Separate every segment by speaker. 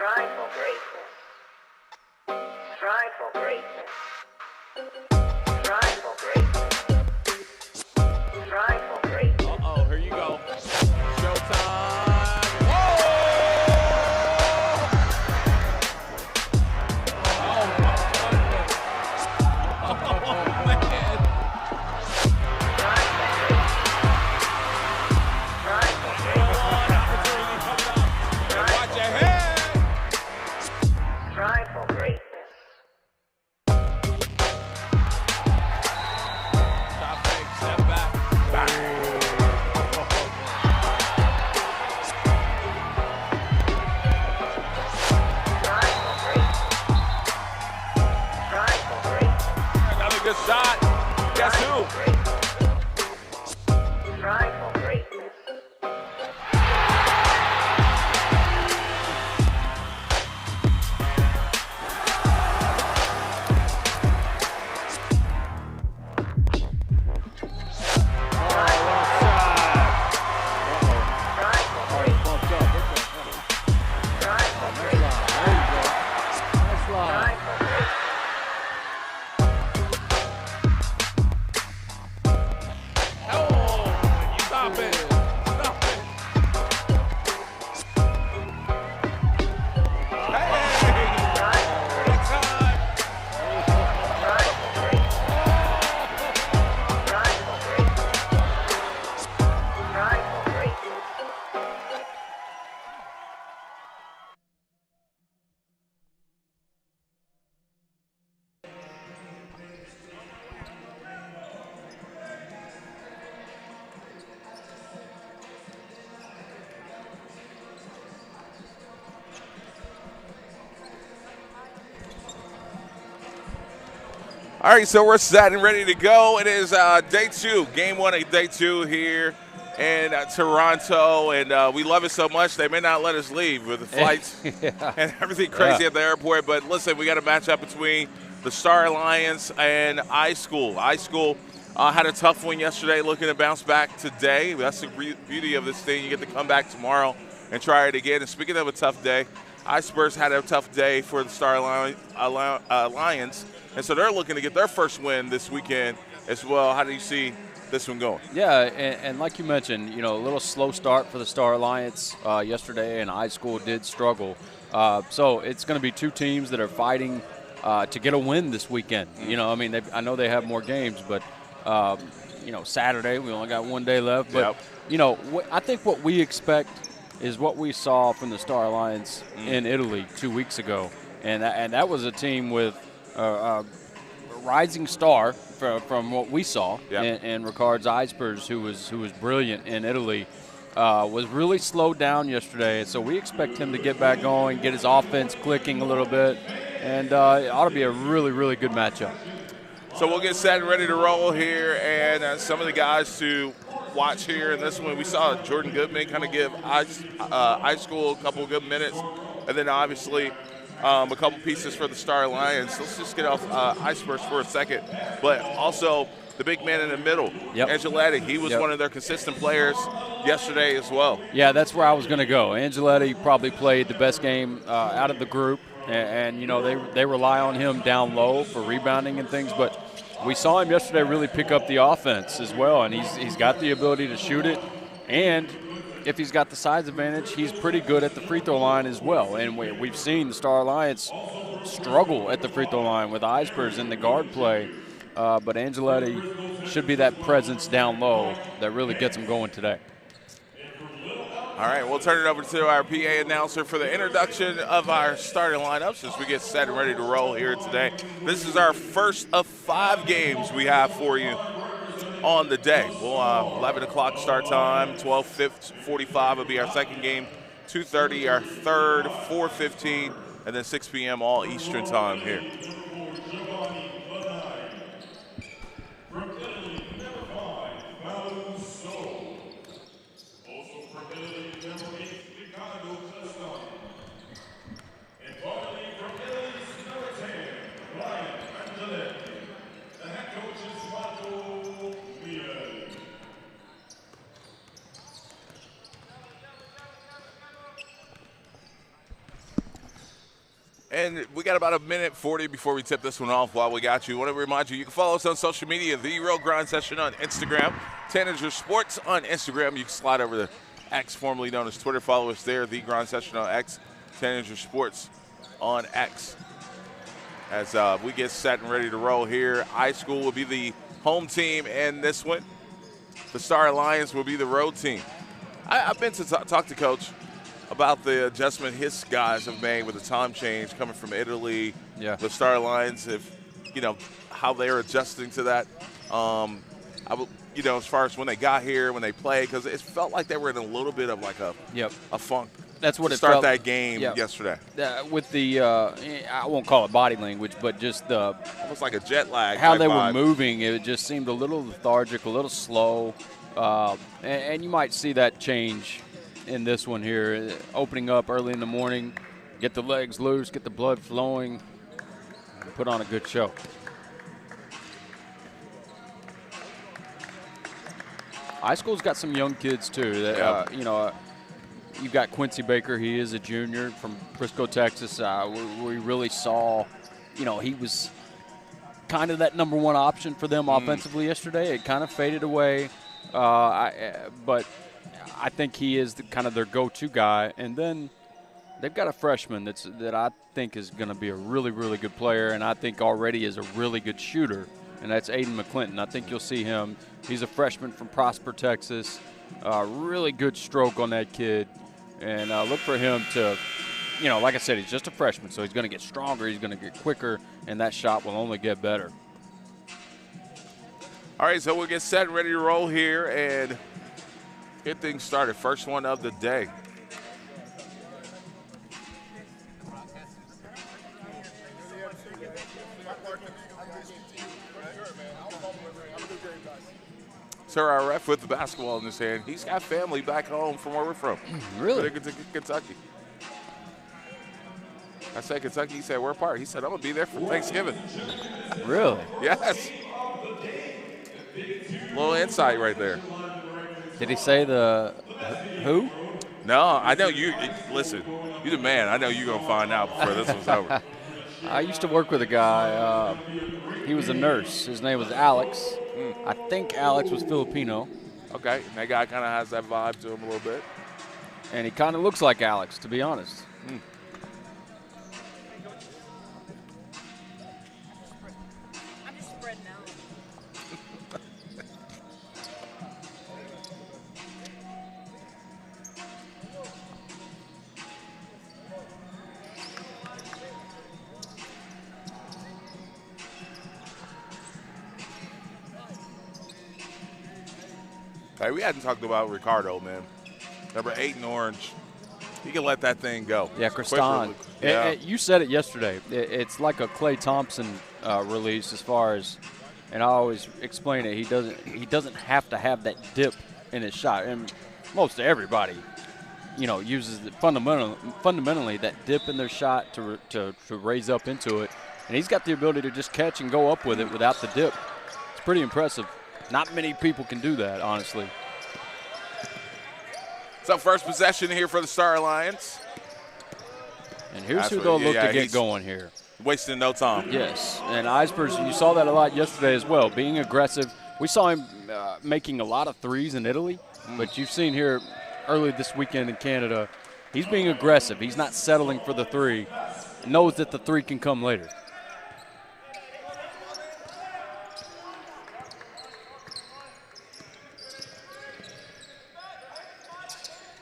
Speaker 1: Strive for greatness. Strive for greatness. Strive for greatness. Strive for greatness.
Speaker 2: Uh-oh, here you go. Showtime. Good shot. Guess who?
Speaker 1: Strive for greatness.
Speaker 2: All right, so we're set and ready to go. It is day two, game one of day two here in Toronto, and we love it so much they may not let us leave with the flights and everything crazy at the airport. But listen, we got a matchup between the Star Alliance and IShcool. IShcool had a tough one yesterday, looking to bounce back today. That's the beauty of this thing. You get to come back tomorrow and try it again. And speaking of a tough day, Iceburgs had a tough day for the Star Alliance. And so they're looking to get their first win this weekend as well. How do you see this one going?
Speaker 3: Yeah, and like you mentioned, you know, a little slow start for the Star Alliance yesterday, and IShcool did struggle. So it's going to be two teams that are fighting to get a win this weekend. You know, I mean, I know they have more games, but, you know, Saturday, we only got one day left. But, you know, I think what we expect is what we saw from the Star Alliance in Italy 2 weeks ago. And that was a team with a rising star from what we saw in Ricard's Iceburgs, who was brilliant in Italy, was really slowed down yesterday. So we expect him to get back going, get his offense clicking a little bit, and it ought to be a really, really good matchup.
Speaker 2: So we'll get set and ready to roll here, and some of the guys to watch here in this one. We saw Jordan Goodman kind of give IShcool a couple of good minutes, and then obviously a couple pieces for the Star Alliance. Let's just get off Iceburgs for a second. But also the big man in the middle, Angeletti. He was one of their consistent players yesterday as well.
Speaker 3: Yeah, that's where I was going to go. Angeletti probably played the best game out of the group. And you know, they rely on him down low for rebounding and things. But we saw him yesterday really pick up the offense as well. And he's got the ability to shoot it. And if he's got the size advantage, he's pretty good at the free throw line as well. And we've seen the Star Alliance struggle at the free throw line with Iceburgs in the guard play. But Angeletti should be that presence down low that really gets him going today.
Speaker 2: All right, we'll turn it over to our PA announcer for the introduction of our starting lineups as we get set and ready to roll here today. This is our first of 5 games we have for you on the day. We'll 11 o'clock start time, 12:45 will be our second game, 2:30 our third, 4:15, and then 6 p.m. all Eastern time here. And we got about a minute 40 before we tip this one off. While we got you, I want to remind you, you can follow us on social media, The Real Grind Session on Instagram, Tanager Sports on Instagram. You can slide over to X, formerly known as Twitter. Follow us there, The Grind Session on X, Tanager Sports on X. As we get set and ready to roll here, IShcool will be the home team in this one. The Star Alliance will be the road team. I've been to talk to Coach about the adjustment his guys have made with the time change coming from Italy.
Speaker 3: Yeah.
Speaker 2: The Star Alliance, how they're adjusting to that. As far as when they got here, when they played, because it felt like they were in a little bit of like a funk.
Speaker 3: That's what
Speaker 2: to
Speaker 3: it
Speaker 2: start
Speaker 3: felt.
Speaker 2: That game yesterday.
Speaker 3: With the, I won't call it body language, but just the
Speaker 2: almost like a jet lag.
Speaker 3: How they
Speaker 2: vibe.
Speaker 3: were moving, it just seemed a little lethargic, a little slow, and you might see that change in this one here. Opening up early in the morning, get the legs loose, get the blood flowing, put on a good show. IShcool's got some young kids too. That, you've got Quincy Baker. He is a junior from Frisco, Texas. We really saw, he was kind of that number one option for them offensively yesterday. It kind of faded away, but I think he is kind of their go-to guy. And then they've got a freshman that I think is going to be a really, really good player, and I think already is a really good shooter, and that's Aiden McClinton. I think you'll see him. He's a freshman from Prosper, Texas. Really good stroke on that kid. And look for him to, like I said, he's just a freshman, so he's going to get stronger, he's going to get quicker, and that shot will only get better.
Speaker 2: All right, so we'll get set and ready to roll here and get things started. First one of the day. Sir, our ref with the basketball in his hand. He's got family back home from where we're from.
Speaker 3: Really?
Speaker 2: Kentucky. I said Kentucky. He said, where part? He said, I'm going to be there for Thanksgiving.
Speaker 3: Really?
Speaker 2: Yes. Little insight right there.
Speaker 3: Did he say the who?
Speaker 2: No, I know you. Listen, you're the man. I know you're going to find out before this one's over.
Speaker 3: I used to work with a guy. He was a nurse. His name was Alex. I think Alex was Filipino.
Speaker 2: Okay, and that guy kind of has that vibe to him a little bit.
Speaker 3: And he kind of looks like Alex, to be honest.
Speaker 4: I'm just spreading out.
Speaker 2: Hey, we hadn't talked about Ricardo, man. Number 8 in orange. He can let that thing go.
Speaker 3: Yeah, Kristan.
Speaker 2: Yeah.
Speaker 3: You said it yesterday. It's like a Klay Thompson release as far as, and I always explain it. He doesn't have to have that dip in his shot, and most everybody, uses it fundamentally that dip in their shot to raise up into it, and he's got the ability to just catch and go up with it without the dip. It's pretty impressive. Not many people can do that, honestly.
Speaker 2: So first possession here for the Star Alliance.
Speaker 3: And here's who they'll look to get going here.
Speaker 2: Wasting no time.
Speaker 3: Yes, and Eisberg, you saw that a lot yesterday as well, being aggressive. We saw him making a lot of threes in Italy, but you've seen here early this weekend in Canada, he's being aggressive. He's not settling for the three. Knows that the three can come later.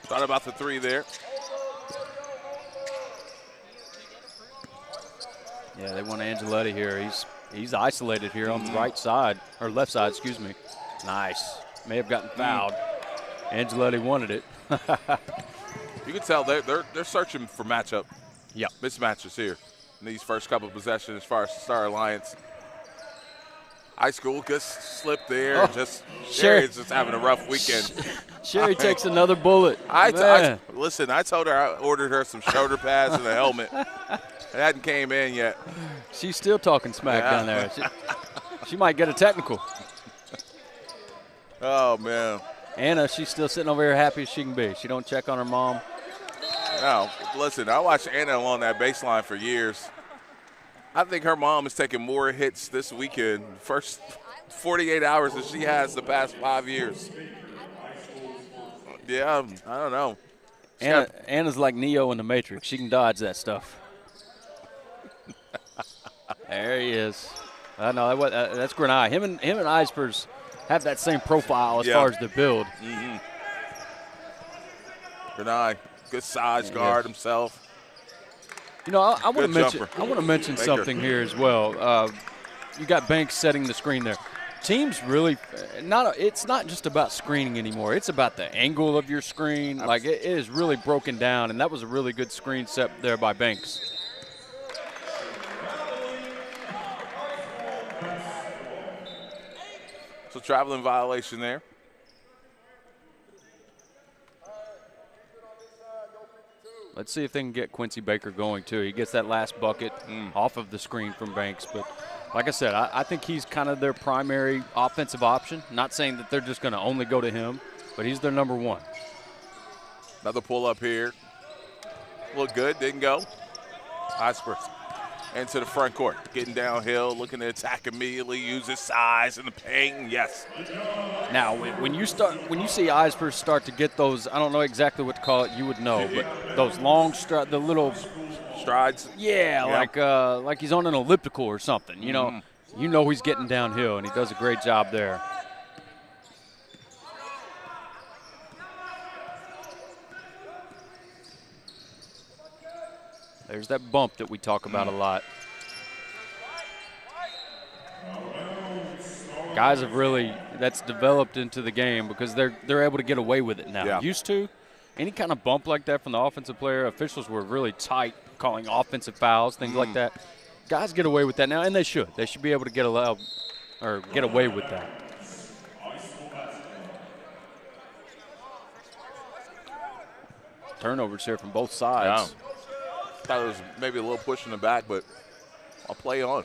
Speaker 2: Thought about the three there.
Speaker 3: Yeah, they want Angeletti here. He's isolated here on the right side, or left side, excuse me. Nice. May have gotten fouled. Angeletti wanted it.
Speaker 2: You can tell they're searching for matchup.
Speaker 3: Yeah.
Speaker 2: Mismatches here in these first couple of possessions as far as the Star Alliance. IShcool just slipped there. Sherry's just having a rough weekend.
Speaker 3: Sherry takes another bullet.
Speaker 2: Listen, I told her I ordered her some shoulder pads and a helmet. It hadn't came in yet.
Speaker 3: She's still talking smack down there. She might get a technical.
Speaker 2: Oh, man.
Speaker 3: Anna, she's still sitting over here happy as she can be. She don't check on her mom.
Speaker 2: No, Listen, I watched Anna along that baseline for years. I think her mom is taking more hits this weekend, first 48 hours, than she has the past 5 years. Yeah, I don't know.
Speaker 3: Anna's like Neo in the Matrix. She can dodge that stuff. There he is. I know that's Grenai. Him and Ispers have that same profile as far as the build.
Speaker 2: Mm-hmm. Grenai, good size guard himself.
Speaker 3: You know, I want to mention
Speaker 2: Baker.
Speaker 3: something here as well. You got Banks setting the screen there. Teams really it's not just about screening anymore. It's about the angle of your screen. Like it is really broken down, and that was a really good screen set there by Banks.
Speaker 2: So traveling violation there.
Speaker 3: Let's see if they can get Quincy Baker going too. He gets that last bucket off of the screen from Banks, but like I said, I think he's kind of their primary offensive option. Not saying that they're just going to only go to him, but he's their number one.
Speaker 2: Another pull up here. Looked good, didn't go. Ispers into the front court, getting downhill, looking to attack immediately, use his size in the paint. Yes.
Speaker 3: Now, when you see Ispers start to get those, I don't know exactly what to call it. You would know, but those long the little
Speaker 2: strides.
Speaker 3: Yeah, like he's on an elliptical or something. You know he's getting downhill, and he does a great job there. There's that bump that we talk about a lot. Guys have really, that's developed into the game because they're able to get away with it now.
Speaker 2: Yeah.
Speaker 3: Used to, any kind of bump like that from the offensive player, officials were really tight, calling offensive fouls, things like that. Guys get away with that now, and they should. They should be able to get away with that. Turnovers here from both sides.
Speaker 2: Yeah. Thought it was maybe a little push in the back, but I'll play on.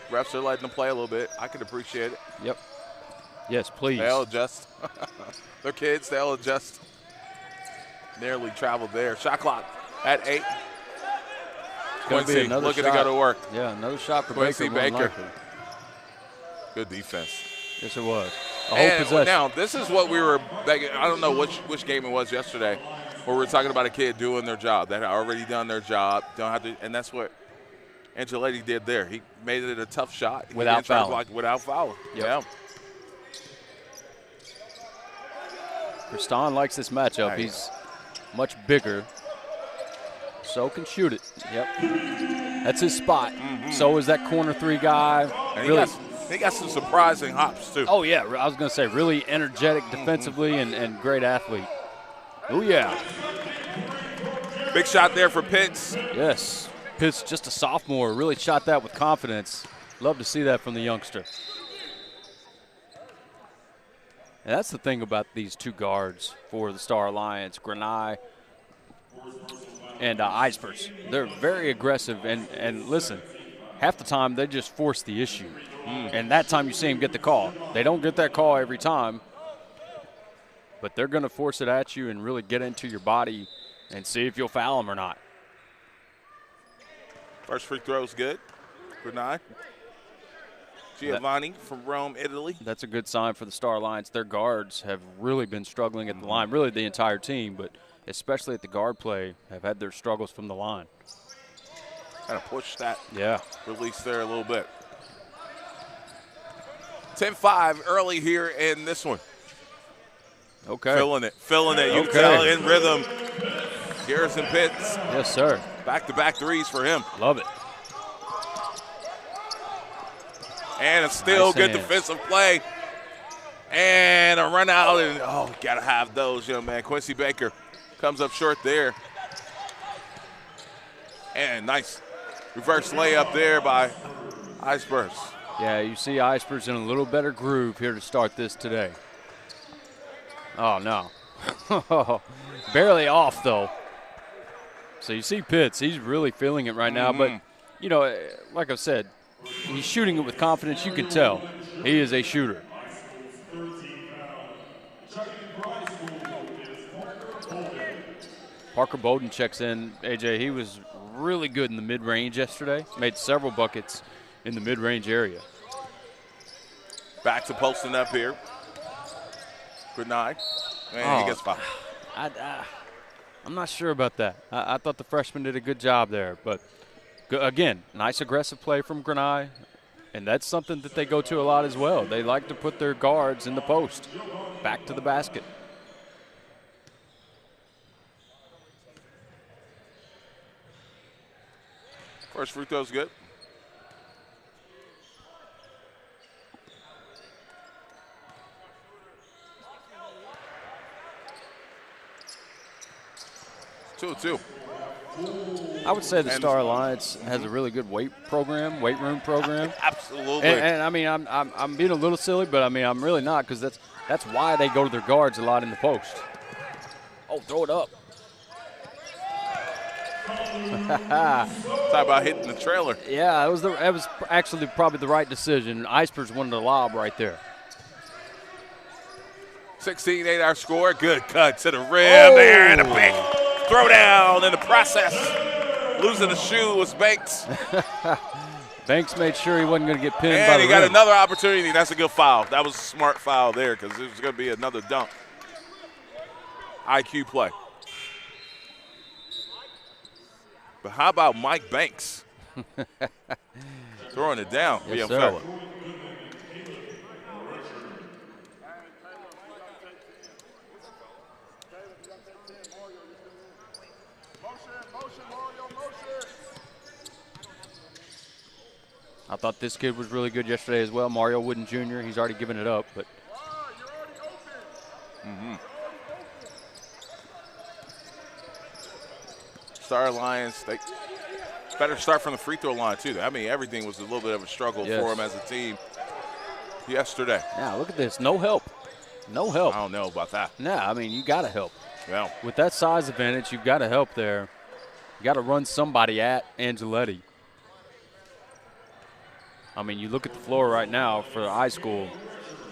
Speaker 2: Refs are letting them play a little bit. I can appreciate it.
Speaker 3: Yep. Yes, please.
Speaker 2: They'll adjust. They're kids. They'll adjust. Nearly traveled there. Shot clock at 8. Quincy looking to go to work.
Speaker 3: Yeah, another shot for
Speaker 2: Quincy Baker. Good defense.
Speaker 3: Yes, it was. A whole possession.
Speaker 2: Now, this is what we were begging. I don't know which game it was yesterday, where we were talking about a kid doing their job. That had already done their job. Don't have to, and that's what Angeletti did there. He made it a tough shot.
Speaker 3: Without fouling.
Speaker 2: Without fouling.
Speaker 3: Yep.
Speaker 2: Yeah.
Speaker 3: Kristan likes this matchup. He's much bigger, so can shoot it. Yep. That's his spot. So is that corner three guy.
Speaker 2: And
Speaker 3: really,
Speaker 2: he got some surprising hops, too.
Speaker 3: Oh, yeah. I was going to say really energetic defensively and great athlete. Oh, yeah.
Speaker 2: Big shot there for Pitts.
Speaker 3: Yes. Pitts, just a sophomore, really shot that with confidence. Love to see that from the youngster. And that's the thing about these two guards for the Star Alliance, Grenai and Ispers. They're very aggressive, and listen, half the time they just force the issue. And that time you see them get the call. They don't get that call every time, but they're going to force it at you and really get into your body and see if you'll foul them or not.
Speaker 2: First free throw is good. Grenai. Giovanni from Rome, Italy.
Speaker 3: That's a good sign for the Star Alliance. Their guards have really been struggling at the line, really the entire team, but especially at the guard play, have had their struggles from the line.
Speaker 2: Kind of push that release there a little bit. 10-5 early here in this one.
Speaker 3: Okay.
Speaker 2: Feeling it. You can tell in rhythm. Garrison Pitts.
Speaker 3: Yes, sir.
Speaker 2: Back-to-back threes for him.
Speaker 3: Love it.
Speaker 2: And it's still
Speaker 3: Nice
Speaker 2: good
Speaker 3: hands.
Speaker 2: defensive play. And a run out, and got to have those, young man. Quincy Baker comes up short there. And nice reverse layup there by Ispers.
Speaker 3: Yeah, you see Ispers in a little better groove here to start this today. Oh, no. Barely off, though. So you see Pitts, he's really feeling it right now. But, like I said, he's shooting it with confidence. You can tell he is a shooter. Parker Bowden checks in. AJ, he was really good in the mid-range yesterday. Made several buckets in the mid-range area.
Speaker 2: Back to posting up here. Good night. And he gets fouled.
Speaker 3: I'm not sure about that. I thought the freshman did a good job there. But, again, nice aggressive play from Granai. And that's something that they go to a lot as well. They like to put their guards in the post, back to the basket.
Speaker 2: First free throw's good. Two.
Speaker 3: I would say the Star Alliance has a really good weight room program.
Speaker 2: Absolutely.
Speaker 3: And I mean, I'm being a little silly, but I mean, I'm really not, because that's why they go to their guards a lot in the post. Oh, throw it up.
Speaker 2: Talk about hitting the trailer.
Speaker 3: Yeah, it was actually probably the right decision. Icebers wanted to lob right there.
Speaker 2: 16-8 our score. Good cut to the rim there, and a big throw down in the process. Losing the shoe was Banks.
Speaker 3: Banks made sure he wasn't going to get pinned by
Speaker 2: And
Speaker 3: the
Speaker 2: he got
Speaker 3: rim.
Speaker 2: another opportunity. That's a good foul. That was a smart foul there, because it was going to be another dunk. IQ play. But how about Mike Banks? Throwing it down,
Speaker 3: Yes,
Speaker 2: young
Speaker 3: sir.
Speaker 2: fella.
Speaker 3: I thought this kid was really good yesterday as well. Mario Wooden Jr., he's already given it up, but
Speaker 2: Star Alliance, they better start from the free throw line, too. I mean, everything was a little bit of a struggle
Speaker 3: Yes.
Speaker 2: for them as a team yesterday.
Speaker 3: now look at this. No help. No help.
Speaker 2: I don't know about that.
Speaker 3: Nah, I mean, you got to help.
Speaker 2: Yeah.
Speaker 3: With that size advantage, you've got to help there. You got to run somebody at Angeletti. I mean, you look at the floor right now for ISchool,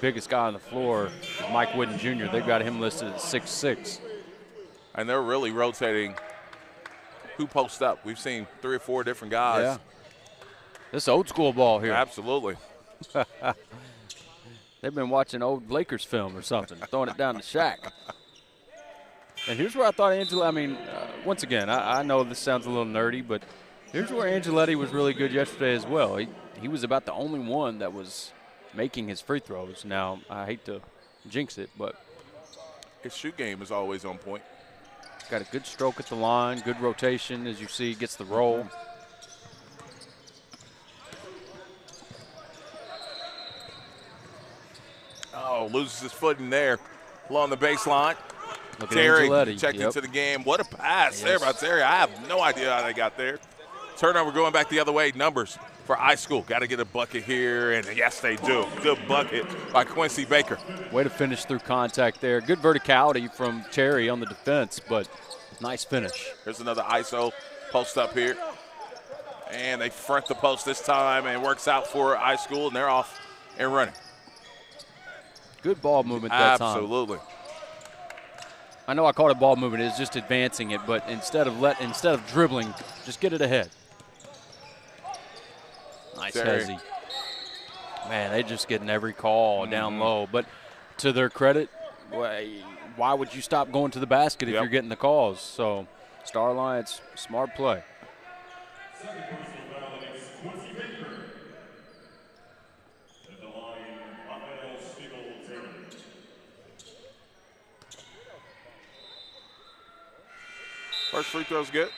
Speaker 3: biggest guy on the floor is Mike Wooden Jr. They've got him listed at 6'6".
Speaker 2: And they're really rotating who posts up. We've seen 3 or 4 different guys.
Speaker 3: Yeah. This is old school ball here.
Speaker 2: Absolutely.
Speaker 3: They've been watching old Lakers film or something, throwing it down to Shaq. And here's where I thought once again, I know this sounds a little nerdy, but here's where Angeletti was really good yesterday as well. He was about the only one that was making his free throws. Now, I hate to jinx it, but
Speaker 2: His shoot game is always on point.
Speaker 3: got a good stroke at the line, good rotation, as you see, gets the roll.
Speaker 2: Oh, loses his footing there along the baseline.
Speaker 3: Look at
Speaker 2: Terry
Speaker 3: Angeletti.
Speaker 2: checked
Speaker 3: Yep.
Speaker 2: into the game. What a pass there
Speaker 3: Yes.
Speaker 2: by Terry. I have no idea how they got there. Turnover going back the other way. Numbers for ISchool. Got to get a bucket here, and yes, they do. Good bucket by Quincy Baker.
Speaker 3: Way to finish through contact there. Good verticality from Terry on the defense, but nice finish.
Speaker 2: Here's another ISO post up here. And they front the post this time, and it works out for ISchool, and they're off and running.
Speaker 3: Good ball movement that time.
Speaker 2: Absolutely.
Speaker 3: I know I called it ball movement. It's just advancing it, but instead of dribbling, just get it ahead. Nice
Speaker 2: Terry.
Speaker 3: hezzy. Man, they just getting every call down low. But to their credit, why would you stop going to the basket if
Speaker 2: Yep.
Speaker 3: you're getting the calls? So Star Alliance, smart play.
Speaker 2: First free throw's good.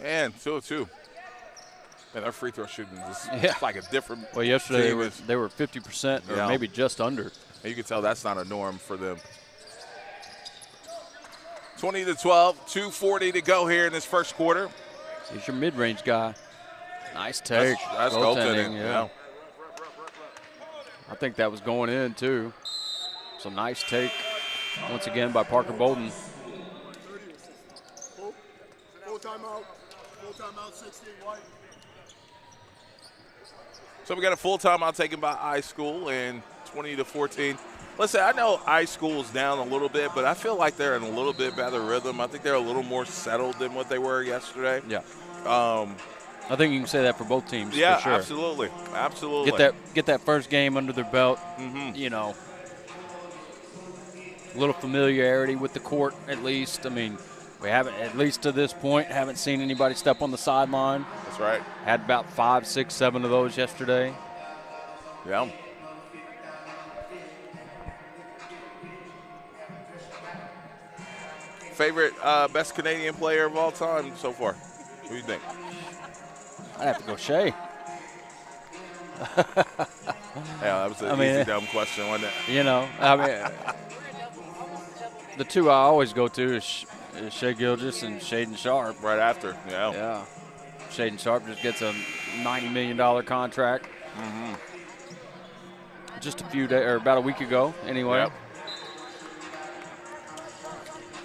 Speaker 2: And 2-2. And their free throw shooting is
Speaker 3: Yeah.
Speaker 2: like a different.
Speaker 3: Well, yesterday
Speaker 2: team.
Speaker 3: they were 50% or
Speaker 2: Yeah.
Speaker 3: maybe just under.
Speaker 2: And you can tell that's not a norm for them. 20-12, 2:40 to go here in this first quarter.
Speaker 3: He's your mid-range guy. Nice take.
Speaker 2: That's goaltending.
Speaker 3: Yeah. I think that was going in, too. So nice take once again by Parker Bolden.
Speaker 5: Full timeout. Full timeout, 16 white.
Speaker 2: So we got a full timeout taken by ISchool and 20-14. Listen, I know ISchool is down a little bit, but I feel like they're in a little bit better rhythm. I think they're a little more settled than what they were yesterday.
Speaker 3: Yeah. I think you can say that for both teams.
Speaker 2: Yeah,
Speaker 3: for sure.
Speaker 2: absolutely. Absolutely.
Speaker 3: Get that first game under their belt. You know, a little familiarity with the court at least. I mean, we haven't, at least to this point, haven't seen anybody step on the sideline.
Speaker 2: That's right.
Speaker 3: Had about 5, 6, 7 of those yesterday.
Speaker 2: Yeah. Favorite best Canadian player of all time so far? What do you think?
Speaker 3: I'd have to go Shea.
Speaker 2: Yeah, that was an easy, dumb question, wasn't it?
Speaker 3: You know, I mean, the two I always go to is Shea Gilgeous and Shaden Sharp.
Speaker 2: Right after, yeah.
Speaker 3: Yeah. Shaden Sharp just gets a $90 million contract. Just a few days, or about a week ago, anyway.
Speaker 2: Yep.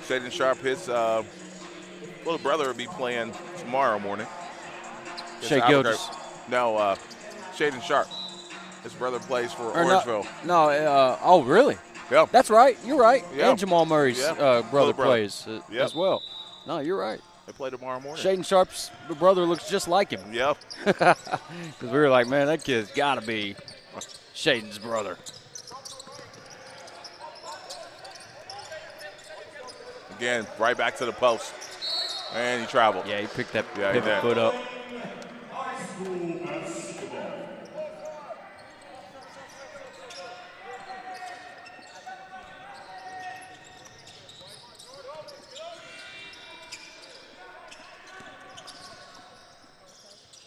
Speaker 2: Shaden Sharp, his little brother will be playing tomorrow morning.
Speaker 3: Shea Gilgeous.
Speaker 2: No, Shaden Sharp. His brother plays for Orangeville.
Speaker 3: Oh, really?
Speaker 2: Yeah.
Speaker 3: That's right. You're right.
Speaker 2: Yeah.
Speaker 3: And Jamal Murray's
Speaker 2: Yeah.
Speaker 3: brother
Speaker 2: brother.
Speaker 3: plays
Speaker 2: Yep.
Speaker 3: as well. No, you're right.
Speaker 2: They play tomorrow morning.
Speaker 3: Shaden Sharp's brother looks just like him.
Speaker 2: Yep.
Speaker 3: Because we were like, man, that kid's got to be Shaden's brother.
Speaker 2: Again, right back to the post. And he traveled.
Speaker 3: Yeah, he picked that
Speaker 2: Yeah, he
Speaker 3: pivot
Speaker 2: did.
Speaker 3: foot up.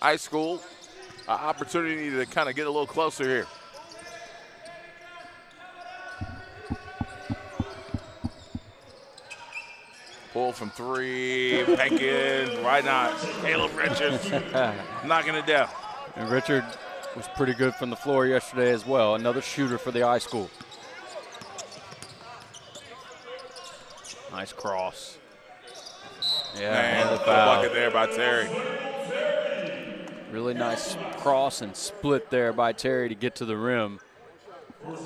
Speaker 2: ISchool, opportunity to kind of get a little closer here. Pull from three, Penkin, why not? Caleb Richards knocking it down.
Speaker 3: And Richard was pretty good from the floor yesterday as well. Another shooter for the ISchool. Nice cross. Yeah,
Speaker 2: Man,
Speaker 3: and
Speaker 2: the
Speaker 3: the foul.
Speaker 2: bucket there by Terry.
Speaker 3: Really nice cross and split there by Terry to get to the rim.
Speaker 2: There's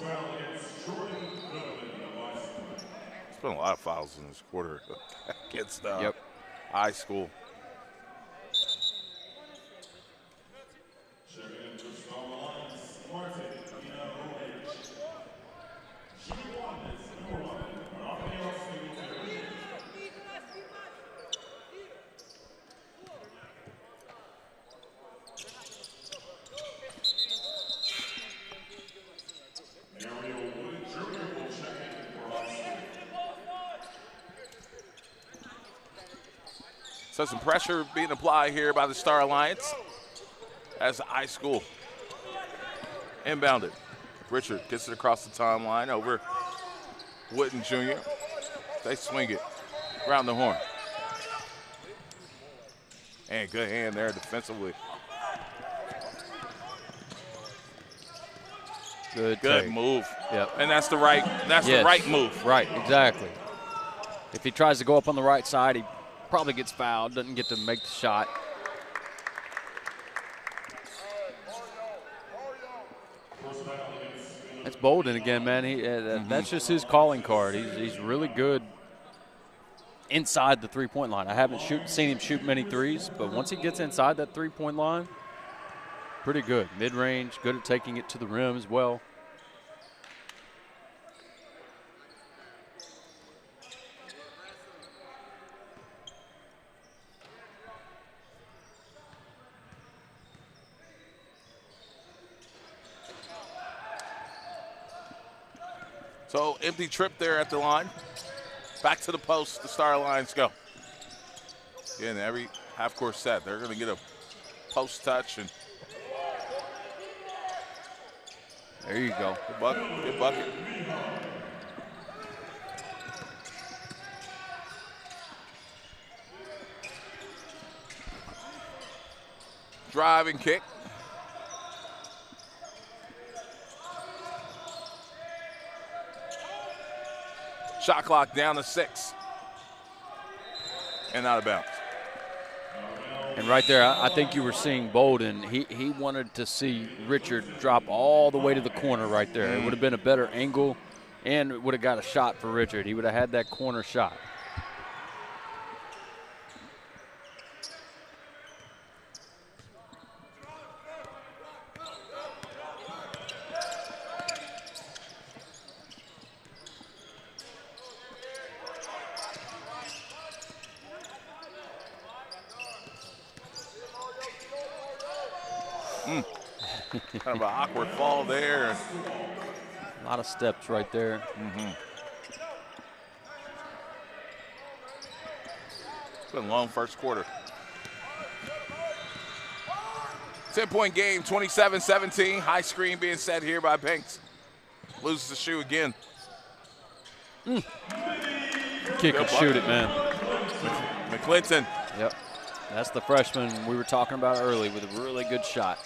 Speaker 2: been a lot of fouls in this quarter against ISchool. So some pressure being applied here by the Star Alliance as ISchool inbounded. Richard gets it across the timeline over Wooden Jr. They swing it around the horn. And good hand there defensively.
Speaker 3: Good
Speaker 2: take. Move.
Speaker 3: Yep.
Speaker 2: And that's the right the right move.
Speaker 3: Right, exactly. If he tries to go up on the right side, he probably gets fouled, doesn't get to make the shot. That's Bolden again, man. That's just his calling card. He's really good inside the three-point line. I haven't seen him shoot many threes, but once he gets inside that three-point line, pretty good. Mid-range, good at taking it to the rim as well.
Speaker 2: So empty trip there at the line. Back to the post, the Star Alliance go. Again, every half-court set, they're going to get a post touch. And
Speaker 3: There you go.
Speaker 2: good bucket. Good bucket. Drive and kick. Shot clock down to 6. And out of bounds.
Speaker 3: And right there, I think you were seeing Bolden. He wanted to see Richard drop all the way to the corner right there. It would have been a better angle and would have got a shot for Richard. He would have had that corner shot.
Speaker 2: Kind of an awkward fall there.
Speaker 3: A lot of steps right there.
Speaker 2: It's been a long first quarter. 10-point game, 27-17. High screen being set here by Banks. Loses the shoe again.
Speaker 3: Kick and shoot it, man.
Speaker 2: McClinton.
Speaker 3: Yep. That's the freshman we were talking about early with a really good shot.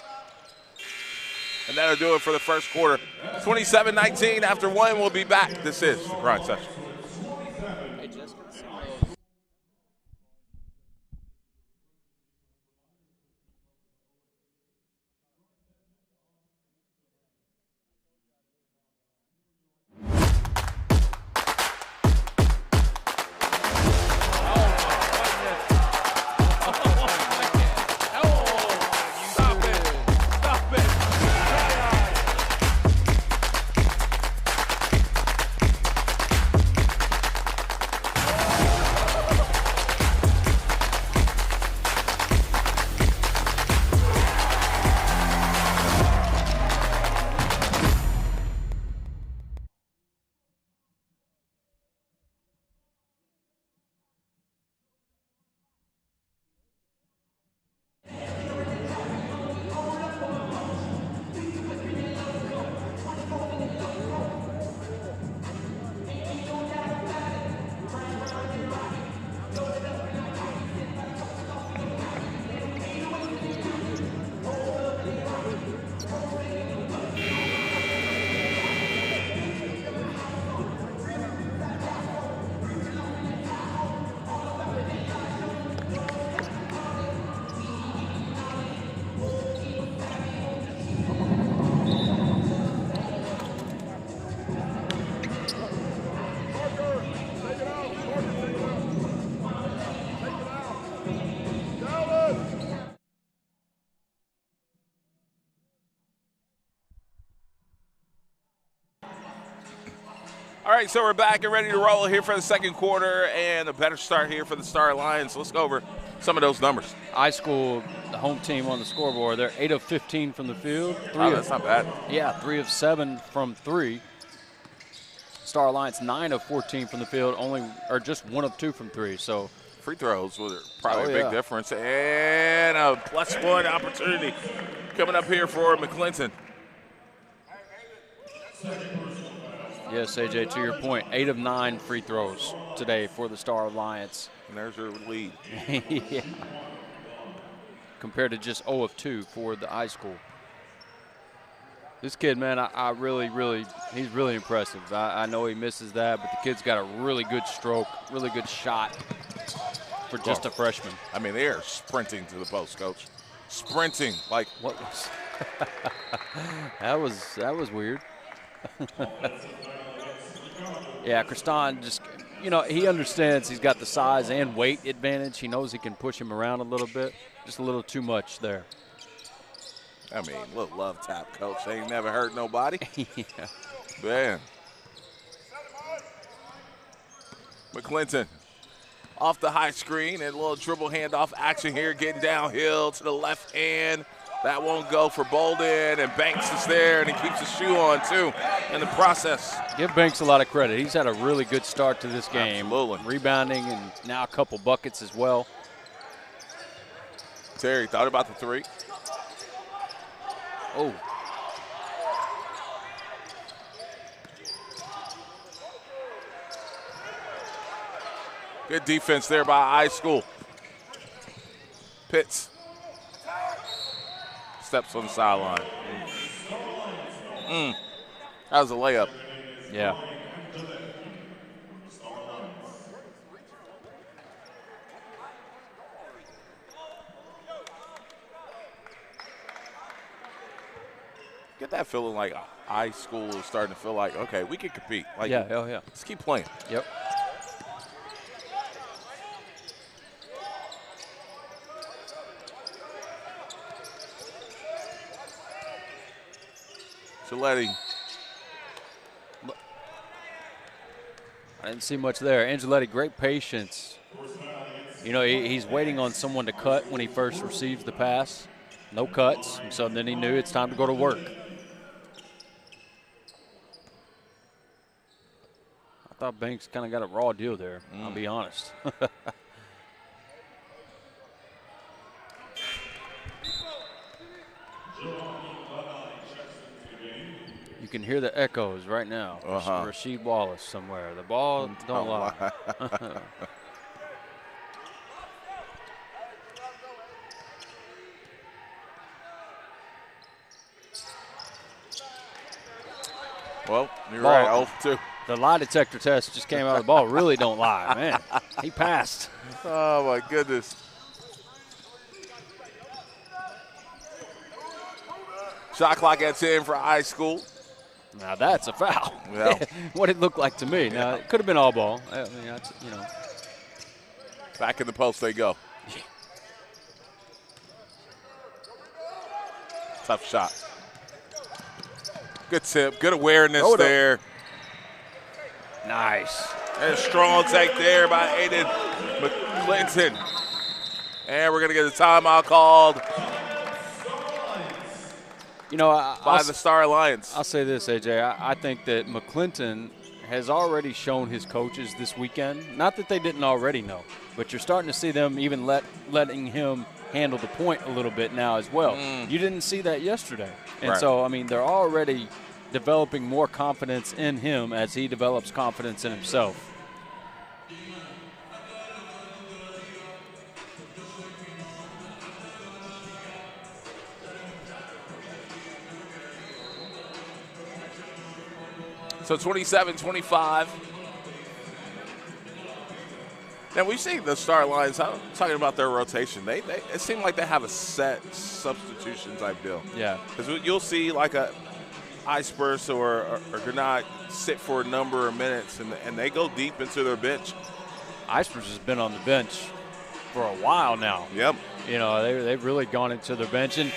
Speaker 2: And that'll do it for the first quarter. 27-19. After one, we'll be back. This is the Grind Session. All right, so we're back and ready to roll here for the second quarter, and a better start here for the Star Lions. Let's go over some of those numbers.
Speaker 3: IShcool, the home team on the scoreboard, they're 8 of 15 from the field.
Speaker 2: That's not bad.
Speaker 3: Yeah, 3 of 7 from 3. Star Alliance 9 of 14 from the field, just 1 of 2 from 3. So
Speaker 2: free throws were probably a big difference, and a +1 opportunity coming up here for McClinton.
Speaker 3: Yes, AJ, to your point, 8 of 9 free throws today for the Star Alliance.
Speaker 2: And there's your lead.
Speaker 3: Yeah. Compared to just 0 of 2 for the IShcool. This kid, man, I really, he's really impressive. I know he misses that, but the kid's got a really good stroke, really good shot for just a freshman.
Speaker 2: I mean, they are sprinting to the post, Coach. Sprinting like
Speaker 3: what was that was weird. Yeah, Kristan just, he understands he's got the size and weight advantage. He knows he can push him around a little bit, just a little too much there.
Speaker 2: I mean, little love tap, Coach. They ain't never hurt nobody.
Speaker 3: Yeah.
Speaker 2: Man. McClinton off the high screen and a little dribble handoff action here, getting downhill to the left hand. That won't go for Bolden, and Banks is there, and he keeps his shoe on, too, in the process.
Speaker 3: Give Banks a lot of credit. He's had a really good start to this game.
Speaker 2: Absolutely.
Speaker 3: Rebounding and now a couple buckets as well.
Speaker 2: Terry thought about the three.
Speaker 3: Oh.
Speaker 2: Good defense there by ISchool. Pitts. Steps on the sideline. That was a layup.
Speaker 3: Yeah.
Speaker 2: Get that feeling like ISchool is starting to feel like, okay, we can compete. Like,
Speaker 3: Yeah, hell yeah.
Speaker 2: let's keep playing.
Speaker 3: Yep.
Speaker 2: Gilletti.
Speaker 3: I didn't see much there. Angeletti, great patience. You know, he's waiting on someone to cut when he first receives the pass. No cuts, so then he knew it's time to go to work. I thought Banks kind of got a raw deal there, I'll be honest. You can hear the echoes right now. Rasheed Wallace somewhere. The ball don't lie.
Speaker 2: Well, you're
Speaker 3: Ball.
Speaker 2: right, 0-2.
Speaker 3: The lie detector test just came out. The ball really don't lie, man. He passed.
Speaker 2: Oh, my goodness. Shot clock at 10 for ISchool.
Speaker 3: Now that's a foul.
Speaker 2: Yeah.
Speaker 3: What it looked like to me. Now it could have been all ball. I mean, that's, you know.
Speaker 2: Back in the post they go. Tough shot. Good tip. Good awareness there.
Speaker 3: Nice.
Speaker 2: And a strong take there by Aiden McClinton. And we're going to get a timeout called
Speaker 3: You know,
Speaker 2: by the Star Alliance.
Speaker 3: I'll say this, AJ. I think that McClinton has already shown his coaches this weekend, not that they didn't already know, but you're starting to see them even letting him handle the point a little bit now as well. You didn't see that yesterday. And so, I mean, they're already developing more confidence in him as he develops confidence in himself.
Speaker 2: So 27-25. Now we've seen the Star Lions talking about their rotation. They it seems like they have a set substitution type deal.
Speaker 3: Yeah.
Speaker 2: Because you'll see like a Iceburst or Granat sit for a number of minutes and they go deep into their bench.
Speaker 3: Iceburst has been on the bench for a while now.
Speaker 2: Yep.
Speaker 3: You know, they've really gone into their bench. And,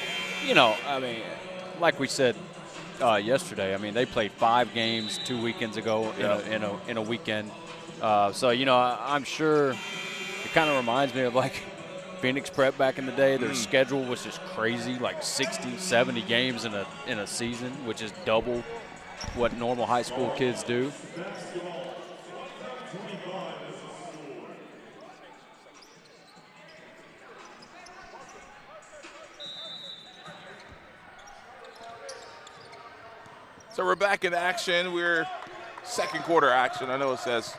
Speaker 3: you know, I mean, like we said yesterday, I mean, they played 5 games 2 weekends ago in a weekend. So, you know, I'm sure it kind of reminds me of like Phoenix Prep back in the day. Their schedule was just crazy, like 60, 70 games in a season, which is double what normal high school kids do.
Speaker 2: So we're back in action. We're second quarter action. I know it says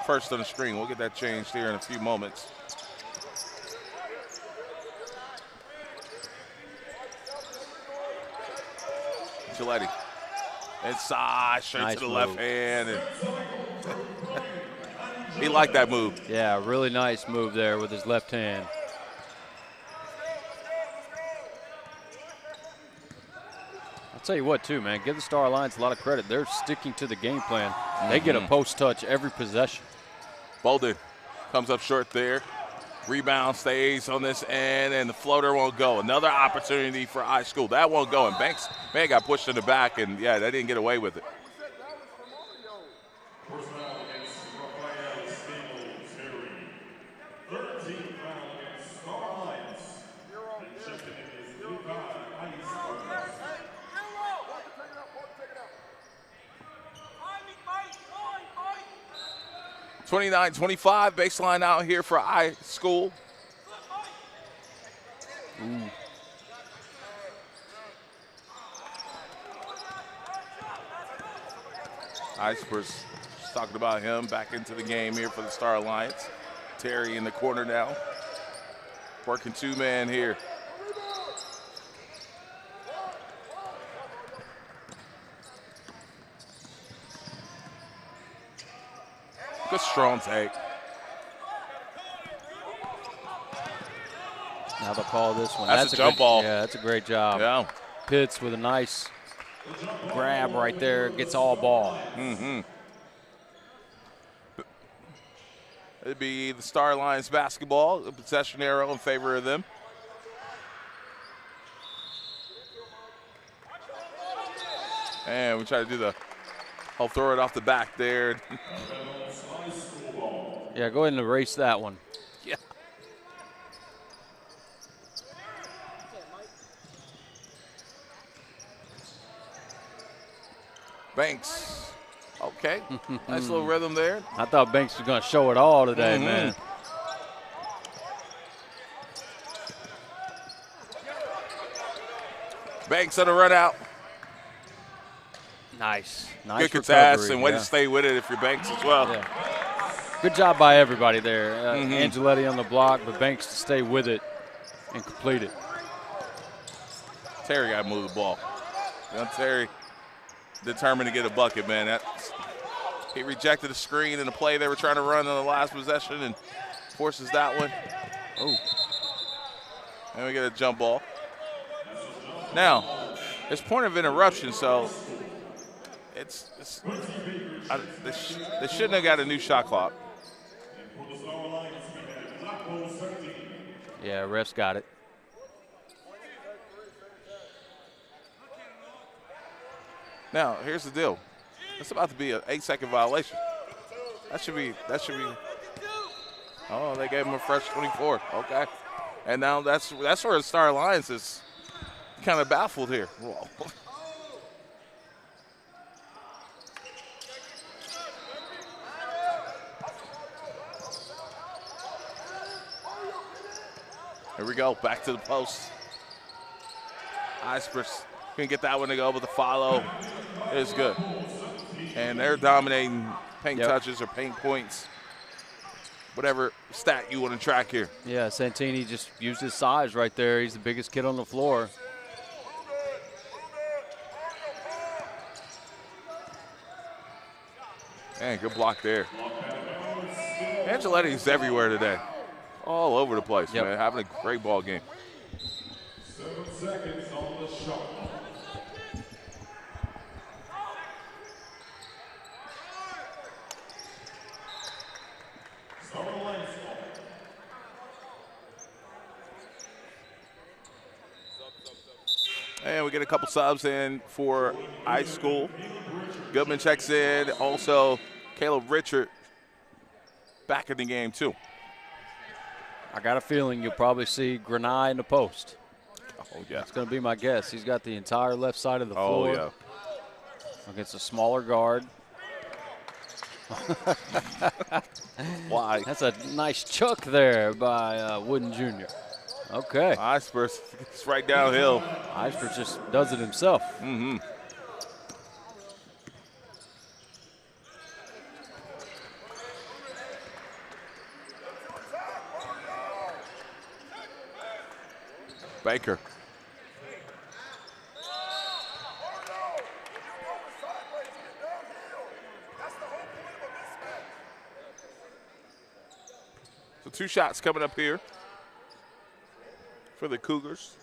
Speaker 2: first on the screen. We'll get that changed here in a few moments. Gilletti. Inside, straight
Speaker 3: Nice
Speaker 2: to the
Speaker 3: move.
Speaker 2: left hand. And he liked that move.
Speaker 3: Yeah, really nice move there with his left hand. I'll tell you what, too, man. Give the Star Alliance a lot of credit. They're sticking to the game plan. They get a post touch every possession.
Speaker 2: Bolden comes up short there. Rebound stays on this end, and the floater won't go. Another opportunity for ISchool. That won't go, and Banks, man, got pushed in the back, and, yeah, they didn't get away with it. (29-25) baseline out here for ISchool.
Speaker 3: Ooh.
Speaker 2: Icebreakers just talking about him back into the game here for the Star Alliance. Terry in the corner now. Working two-man here. Good strong take.
Speaker 3: Now they'll call this one.
Speaker 2: That's a jump ball.
Speaker 3: Yeah, that's a great job.
Speaker 2: Yeah.
Speaker 3: Pitts with a nice grab right there, gets all ball.
Speaker 2: Mm-hmm. It'd be the Star Alliance basketball, the possession arrow in favor of them. And we try to do I'll throw it off the back there.
Speaker 3: Yeah, go ahead and erase that one.
Speaker 2: Yeah. Banks. Okay. Nice little rhythm there.
Speaker 3: I thought Banks was going to show it all today, man.
Speaker 2: Banks on the run out.
Speaker 3: Nice. Nice
Speaker 2: Good contest
Speaker 3: recovery,
Speaker 2: and way
Speaker 3: yeah.
Speaker 2: to stay with it if you're Banks as well.
Speaker 3: Yeah. Good job by everybody there. Angeletti on the block, but Banks to stay with it and complete it.
Speaker 2: Terry got to move the ball. Terry determined to get a bucket, man. He rejected the screen and the play they were trying to run on the last possession and forces that one.
Speaker 3: Oh.
Speaker 2: And we get a jump ball. Now, it's point of interruption, so they shouldn't have got a new shot clock.
Speaker 3: Yeah, refs got it.
Speaker 2: Now, here's the deal. It's about to be an 8-second violation. That should be. Oh, they gave him a fresh 24. Okay. And now that's where the Star Alliance is kind of baffled here. Whoa. Here we go, back to the post. Icebreakers can get that one to go, but the follow is good. And they're dominating paint touches or paint points, whatever stat you want to track here.
Speaker 3: Yeah, Santini just used his size right there. He's the biggest kid on the floor.
Speaker 2: Man, good block there. Angeletti's everywhere today. All over the place, man. Having a great ball game.
Speaker 5: 7 seconds on the shot.
Speaker 2: And we get a couple subs in for IShcool. Goodman checks in. Also, Caleb Richard back in the game, too.
Speaker 3: I got a feeling you'll probably see Granai in the post.
Speaker 2: Oh, yeah.
Speaker 3: That's going to be my guess. He's got the entire left side of the floor.
Speaker 2: Oh, yeah.
Speaker 3: Against a smaller guard.
Speaker 2: Why?
Speaker 3: That's a nice chuck there by Wooden Jr. Okay.
Speaker 2: Icebreakers, it's right downhill.
Speaker 3: Icebreakers just does it himself.
Speaker 2: Mm-hmm. Baker. So 2 shots coming up here for the Cougars.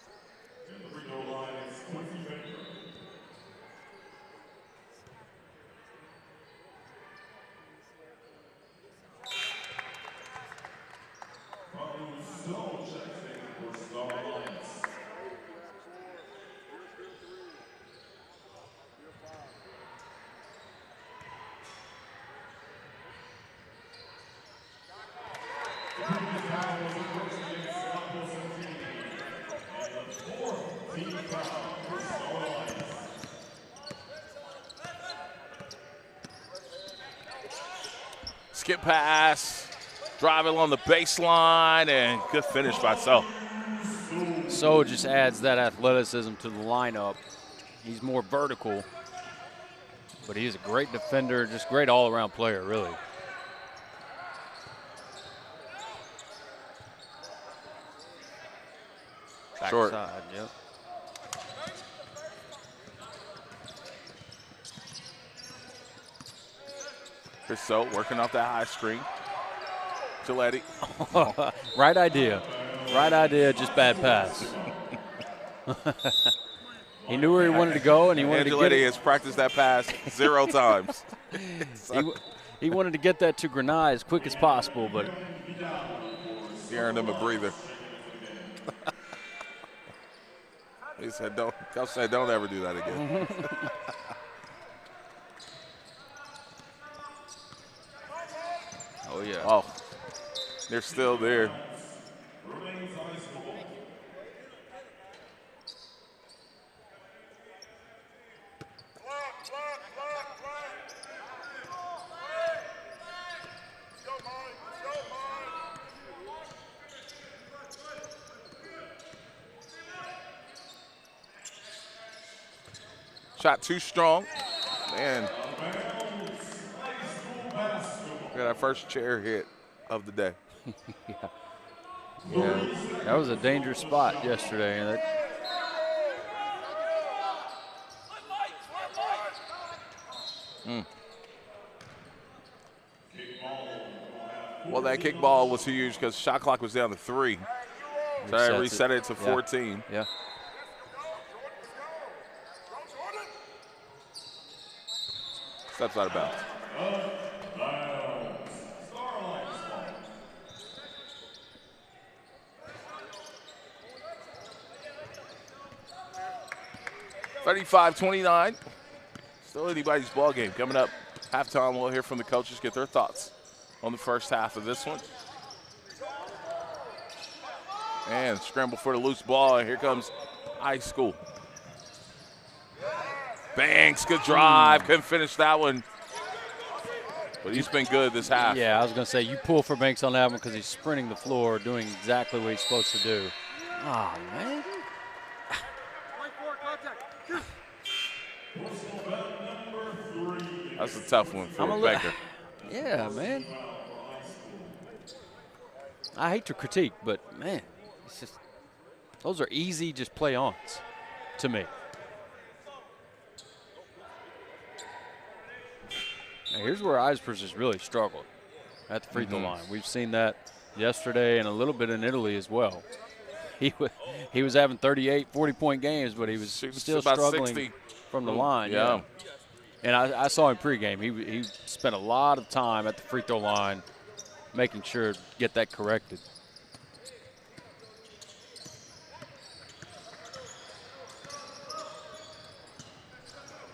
Speaker 2: Skip pass, drive along the baseline, and good finish by So.
Speaker 3: So just adds that athleticism to the lineup. He's more vertical, but he's a great defender, just great all-around player, really.
Speaker 2: Short.
Speaker 3: Backside, yep.
Speaker 2: So working off that high screen. Gilletti.
Speaker 3: Right idea. Right idea, just bad pass. He knew where he wanted to go, and he wanted to get
Speaker 2: Gilletti
Speaker 3: it.
Speaker 2: has practiced that pass 0 times.
Speaker 3: He wanted to get that to Granai as quick as possible, but
Speaker 2: He earned him a breather. He said, Coach said, don't ever do that again.
Speaker 3: oh yeah.
Speaker 2: Oh, they're still there. Shot too strong. Man. We got our first chair hit of the day.
Speaker 3: Yeah, that was a dangerous spot yesterday. And
Speaker 2: Well, that kick ball was huge because shot clock was down to 3. So I reset it to 14.
Speaker 3: Yeah.
Speaker 2: Steps out of bounds. $35-29. Still anybody's ball game. Coming up halftime, we'll hear from the coaches, get their thoughts on the first half of this one. And scramble for the loose ball, and here comes IShcool. Banks, good drive, couldn't finish that one. But he's been good this half.
Speaker 3: Yeah, I was going to say, you pull for Banks on that one because he's sprinting the floor, doing exactly what he's supposed to do. Oh, man.
Speaker 2: That's a tough one for Baker.
Speaker 3: Yeah, man. I hate to critique, but, man, it's just those are easy just play-ons to me. Now, here's where Eisper's has really struggled at the free throw line. We've seen that yesterday and a little bit in Italy as well. He was having 38, 40-point games, but he was still struggling
Speaker 2: 60.
Speaker 3: from the line.
Speaker 2: Yeah.
Speaker 3: And I saw him pregame. He spent a lot of time at the free throw line making sure to get that corrected.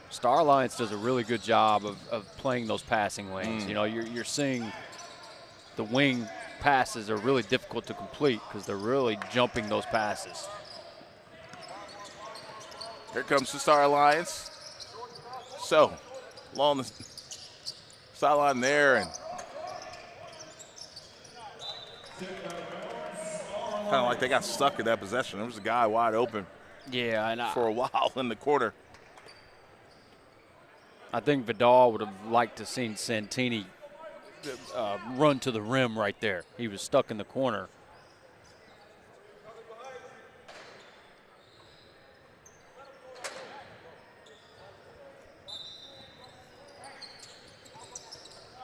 Speaker 3: Star Alliance does a really good job of playing those passing lanes. You know, you're seeing the wing passes are really difficult to complete because they're really jumping those passes.
Speaker 2: Here comes the Star Alliance. So, along the sideline there, and kind of like they got stuck in that possession. There was a guy wide open
Speaker 3: Yeah, and
Speaker 2: for a while in the corner.
Speaker 3: I think Vidal would have liked to seen Santini run to the rim right there. He was stuck in the corner.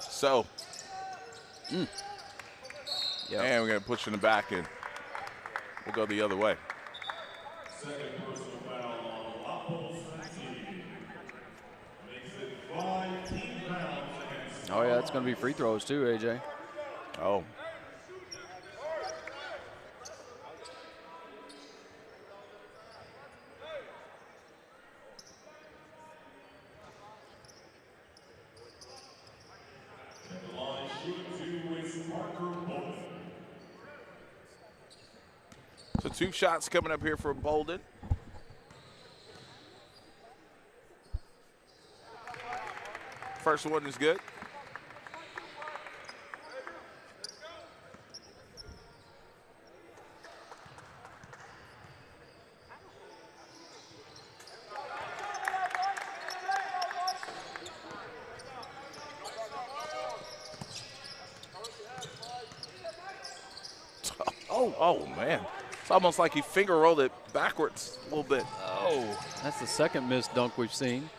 Speaker 2: So,
Speaker 3: Yep.
Speaker 2: and we're going to push in the back, and we'll go the other way.
Speaker 3: Oh, yeah, it's going to be free throws too, AJ.
Speaker 2: Oh. So 2 shots coming up here for Bolden. First one is good. Oh, man. It's almost like he finger rolled it backwards a little bit.
Speaker 3: Oh, that's the second missed dunk we've seen.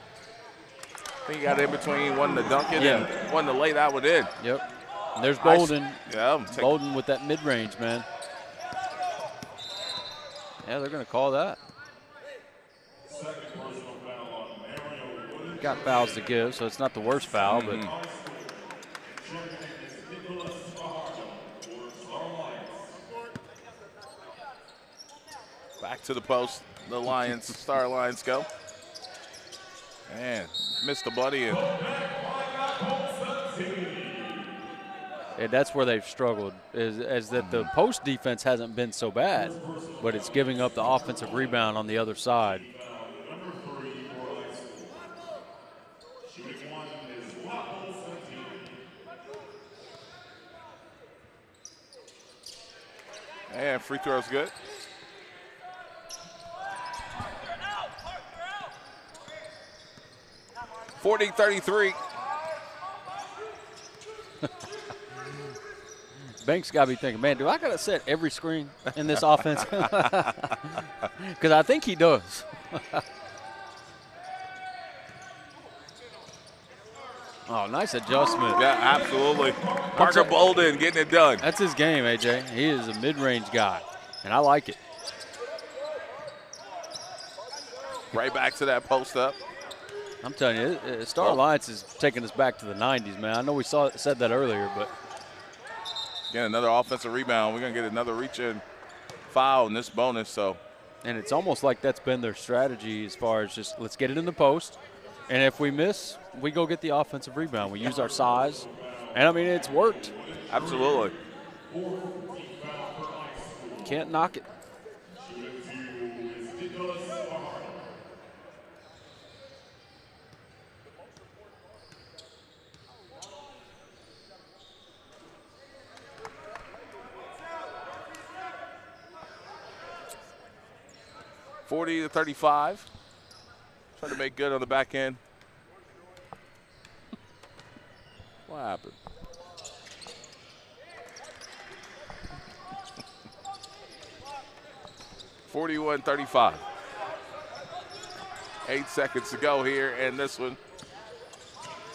Speaker 2: I think he got in between one to dunk it and one to lay that one in.
Speaker 3: Yep. And there's Bolden.
Speaker 2: Yeah,
Speaker 3: Bolden with that mid-range, man. Yeah, they're going to call that. Got fouls to give, so it's not the worst foul, but
Speaker 2: back to the post. The Lions, Star Lions go. Man, missed the buddy.
Speaker 3: And that's where they've struggled, is that the post defense hasn't been so bad, but it's giving up the offensive rebound on the other side.
Speaker 2: And free throw's good. (40-33).
Speaker 3: Banks got to be thinking, man, do I got to set every screen in this offense? Because I think he does. Oh, nice adjustment.
Speaker 2: Yeah, absolutely. Parker Bolden getting it done.
Speaker 3: That's his game, AJ. He is a mid-range guy, and I like it.
Speaker 2: Right back to that post up.
Speaker 3: I'm telling you, Star Alliance is taking us back to the 90s, man. I know we said that earlier, but.
Speaker 2: Again, another offensive rebound. We're going to get another reach-in foul in this bonus.
Speaker 3: And it's almost like that's been their strategy as far as just let's get it in the post, and if we miss, we go get the offensive rebound. We use our size, and, I mean, it's worked.
Speaker 2: Absolutely.
Speaker 3: Can't knock it.
Speaker 2: (40-35). Trying to make good on the back end. What happened? (41-35). 8 seconds to go here, and this one,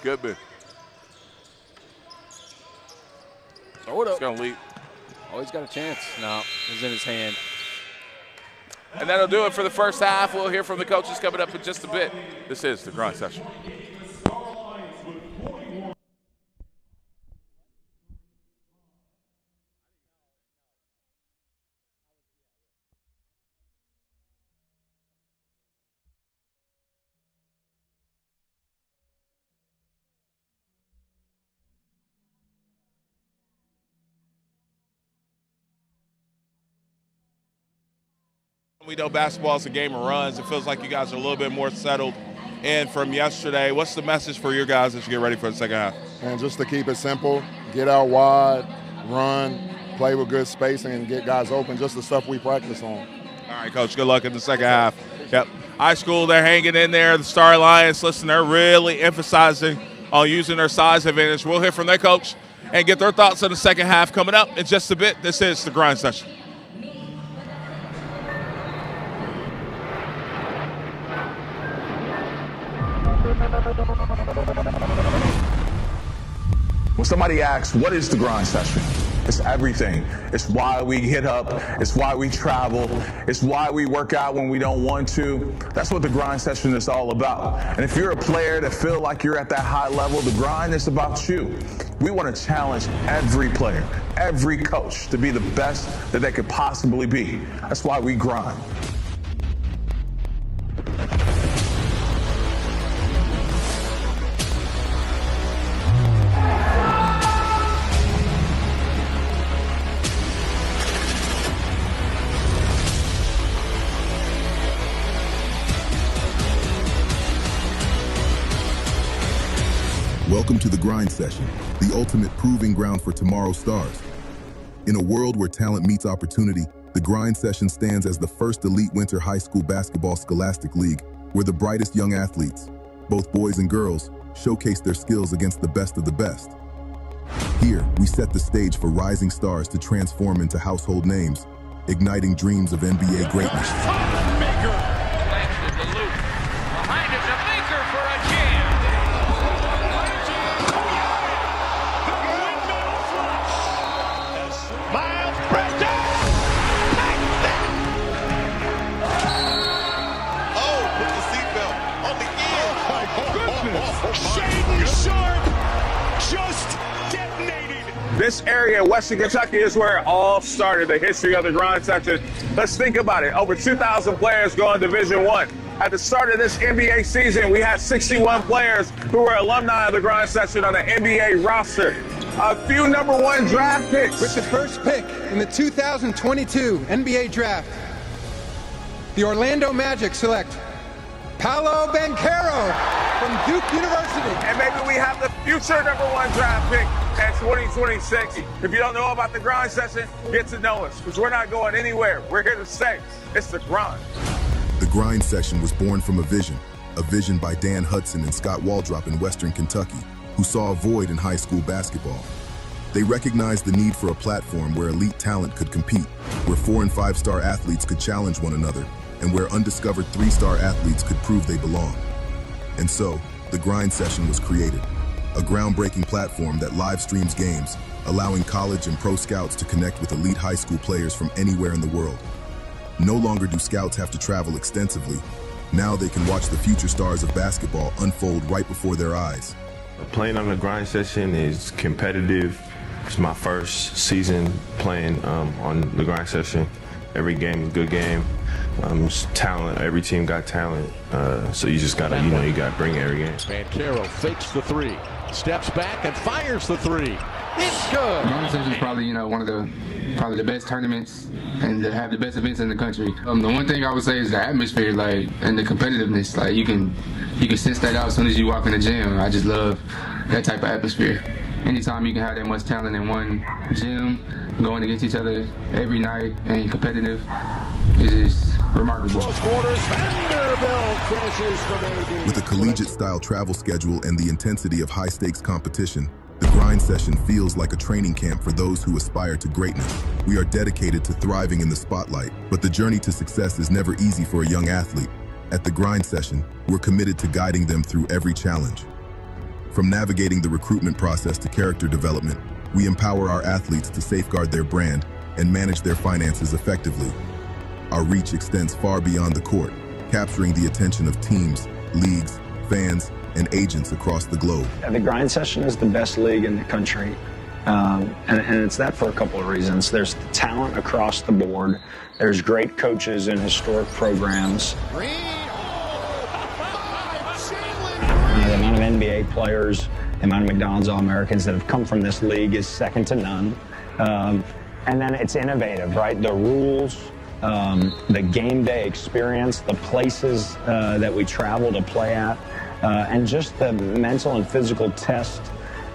Speaker 2: Goodman.
Speaker 3: Throw it up.
Speaker 2: It's going to lead.
Speaker 3: Oh, he's got a chance. No, it's in his hand.
Speaker 2: And that'll do it for the first half. We'll hear from the coaches coming up in just a bit. This is the Grind Session. We know basketball is a game of runs. It feels like you guys are a little bit more settled in from yesterday. What's the message for your guys as you get ready for the second half?
Speaker 5: And just to keep it simple, get out wide, run, play with good spacing, and get guys open, just the stuff we practice on.
Speaker 2: All right, Coach, good luck in the second half. Yep. IShcool, they're hanging in there. The Star Alliance, listen, they're really emphasizing on using their size advantage. We'll hear from their coach and get their thoughts on the second half coming up in just a bit. This is the Grind Session.
Speaker 6: When somebody asks, what is the Grind Session? It's everything. It's why we hit up. It's why we travel. It's why we work out when we don't want to. That's what the Grind Session is all about. And if you're a player that feel like you're at that high level, the grind is about you. We want to challenge every player, every coach to be the best that they could possibly be. That's why we grind.
Speaker 7: Welcome to the Grind Session, the ultimate proving ground for tomorrow's stars. In a world where talent meets opportunity, the Grind Session stands as the first elite winter high school basketball scholastic league, where the brightest young athletes, both boys and girls, showcase their skills against the best of the best. Here, we set the stage for rising stars to transform into household names, igniting dreams of NBA greatness.
Speaker 8: Baker flashes the loop. Behind is a Baker for a jam. Miles Bridges.
Speaker 9: Oh, put the seatbelt on the ear.
Speaker 8: Oh my goodness. Shaden Sharp just detonated.
Speaker 6: This area, Western Kentucky, is where it all started, the history of the grind section. Let's think about it. Over 2,000 players go in Division I. At the start of this NBA season, we had 61 players who were alumni of the grind section on the NBA roster. A few #1 draft picks.
Speaker 10: With the first pick in the 2022 NBA Draft, the Orlando Magic select Paolo Banchero from Duke University.
Speaker 6: And maybe we have the future #1 draft pick at 2026. If you don't know about the grind session, get to know us, because we're not going anywhere. We're here to stay. It's the grind.
Speaker 7: The grind session was born from a vision by Dan Hudson and Scott Waldrop in Western Kentucky, who saw a void in high school basketball. They recognized the need for a platform where elite talent could compete, where 4- and 5-star athletes could challenge one another, and where undiscovered 3-star athletes could prove they belong. And so, the grind session was created, a groundbreaking platform that live streams games, allowing college and pro scouts to connect with elite high school players from anywhere in the world. No longer do scouts have to travel extensively. Now they can watch the future stars of basketball unfold right before their eyes.
Speaker 11: Playing on the grind session is competitive. It's my first season playing on the grind session. Every game is a good game. It's talent. Every team got talent. So you just gotta, you gotta bring it every game.
Speaker 8: Banchero fakes the three, steps back and fires the three. It's good.
Speaker 12: The grind session is probably, one of the best tournaments and to have the best events in the country. The one thing I would say is the atmosphere, and the competitiveness. You can sense that out as soon as you walk in the gym. I just love that type of atmosphere. Anytime you can have that much talent in one gym, going against each other every night and competitive, it is remarkable.
Speaker 7: With a collegiate-style travel schedule and the intensity of high-stakes competition, the grind session feels like a training camp for those who aspire to greatness. We are dedicated to thriving in the spotlight, but the journey to success is never easy for a young athlete. At the grind session, we're committed to guiding them through every challenge. From navigating the recruitment process to character development, we empower our athletes to safeguard their brand and manage their finances effectively. Our reach extends far beyond the court, capturing the attention of teams, leagues, fans, and agents across the globe.
Speaker 13: The grind session is the best league in the country, and it's that for a couple of reasons. There's talent across the board. There's great coaches and historic programs. The amount of NBA players, the amount of McDonald's All-Americans that have come from this league is second to none. And then it's innovative, right? The rules, the game day experience, the places that we travel to play at, and just the mental and physical test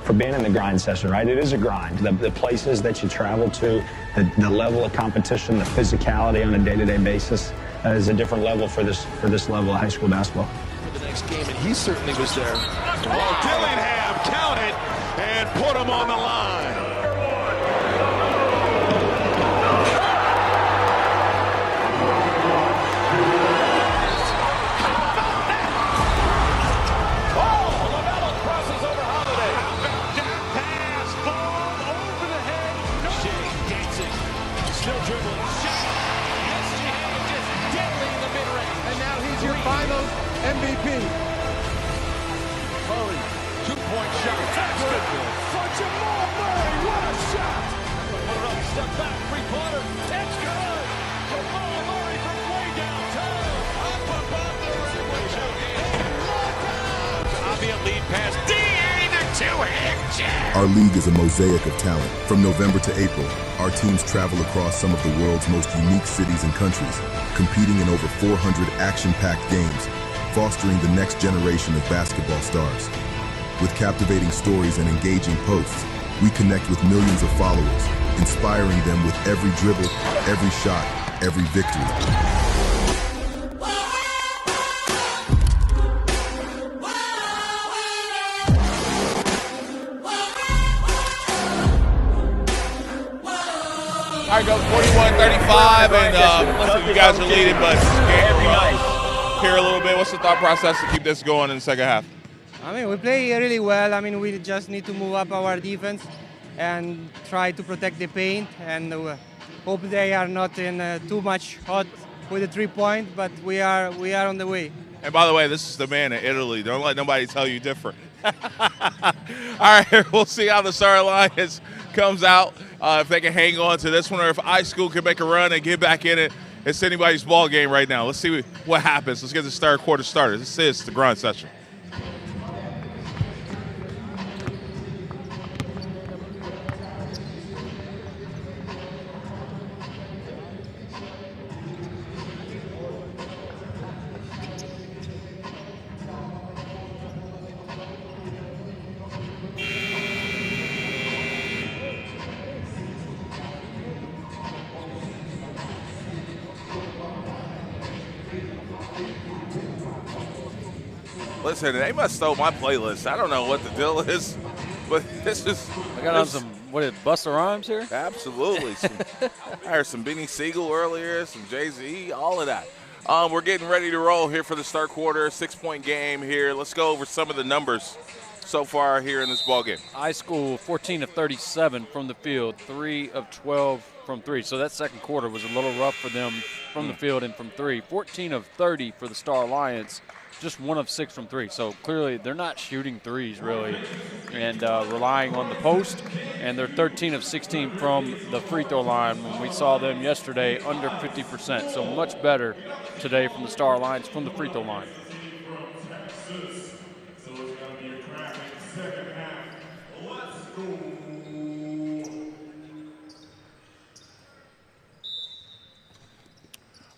Speaker 13: for being in the grind session, right? It is a grind. The places that you travel to, the level of competition, the physicality on a day-to-day basis is a different level for this level of high school basketball.
Speaker 8: The next game, and he certainly was there. Oh, Dillingham counted and put him on the line.
Speaker 10: Finals MVP.
Speaker 8: Murray, 2-point shot. That's good. For Jamal Murray, what a shot. Put it up, step back, three-pointer. It's good. Jamal Murray from way downtown. Up above the rim with Joe. Obvious lead pass. D.A. the two-hand jab.
Speaker 7: Our league is a mosaic of talent. From November to April, our teams travel across some of the world's most unique cities and countries, competing in over 400 action-packed games, fostering the next generation of basketball stars. With captivating stories and engaging posts, we connect with millions of followers, inspiring them with every dribble, every shot, every victory.
Speaker 2: All right, go 41-35, and listen, you guys are leading, but here a little bit. What's the thought process to keep this going in the second half?
Speaker 14: I mean, we play really well. I mean, we just need to move up our defense and try to protect the paint and hope they are not in too much hot with the 3-point, but we are on the way.
Speaker 2: And by the way, this is the man in Italy. Don't let nobody tell you different. All right, we'll see how the Star Alliance comes out, if they can hang on to this one, or if IShcool can make a run and get back in it. It's anybody's ball game right now. Let's see what happens. Let's get the third quarter started. This is the grind session. Listen, they must stole my playlist. I don't know what the deal is, but this is.
Speaker 3: I got on some, Busta Rhymes here?
Speaker 2: Absolutely. I heard some Benny Siegel earlier, some Jay-Z, all of that. We're getting ready to roll here for the start quarter, 6-point game here. Let's go over some of the numbers so far here in this ball game.
Speaker 3: IShcool 14 of 37 from the field, 3 of 12 from 3. So that second quarter was a little rough for them from the field and from 3. 14 of 30 for the Star Alliance. Just 1 of 6 from 3. So clearly they're not shooting threes really and relying on the post. And they're 13 of 16 from the free throw line. When we saw them yesterday, under 50%. So much better today from the Star Alliance from the free throw line.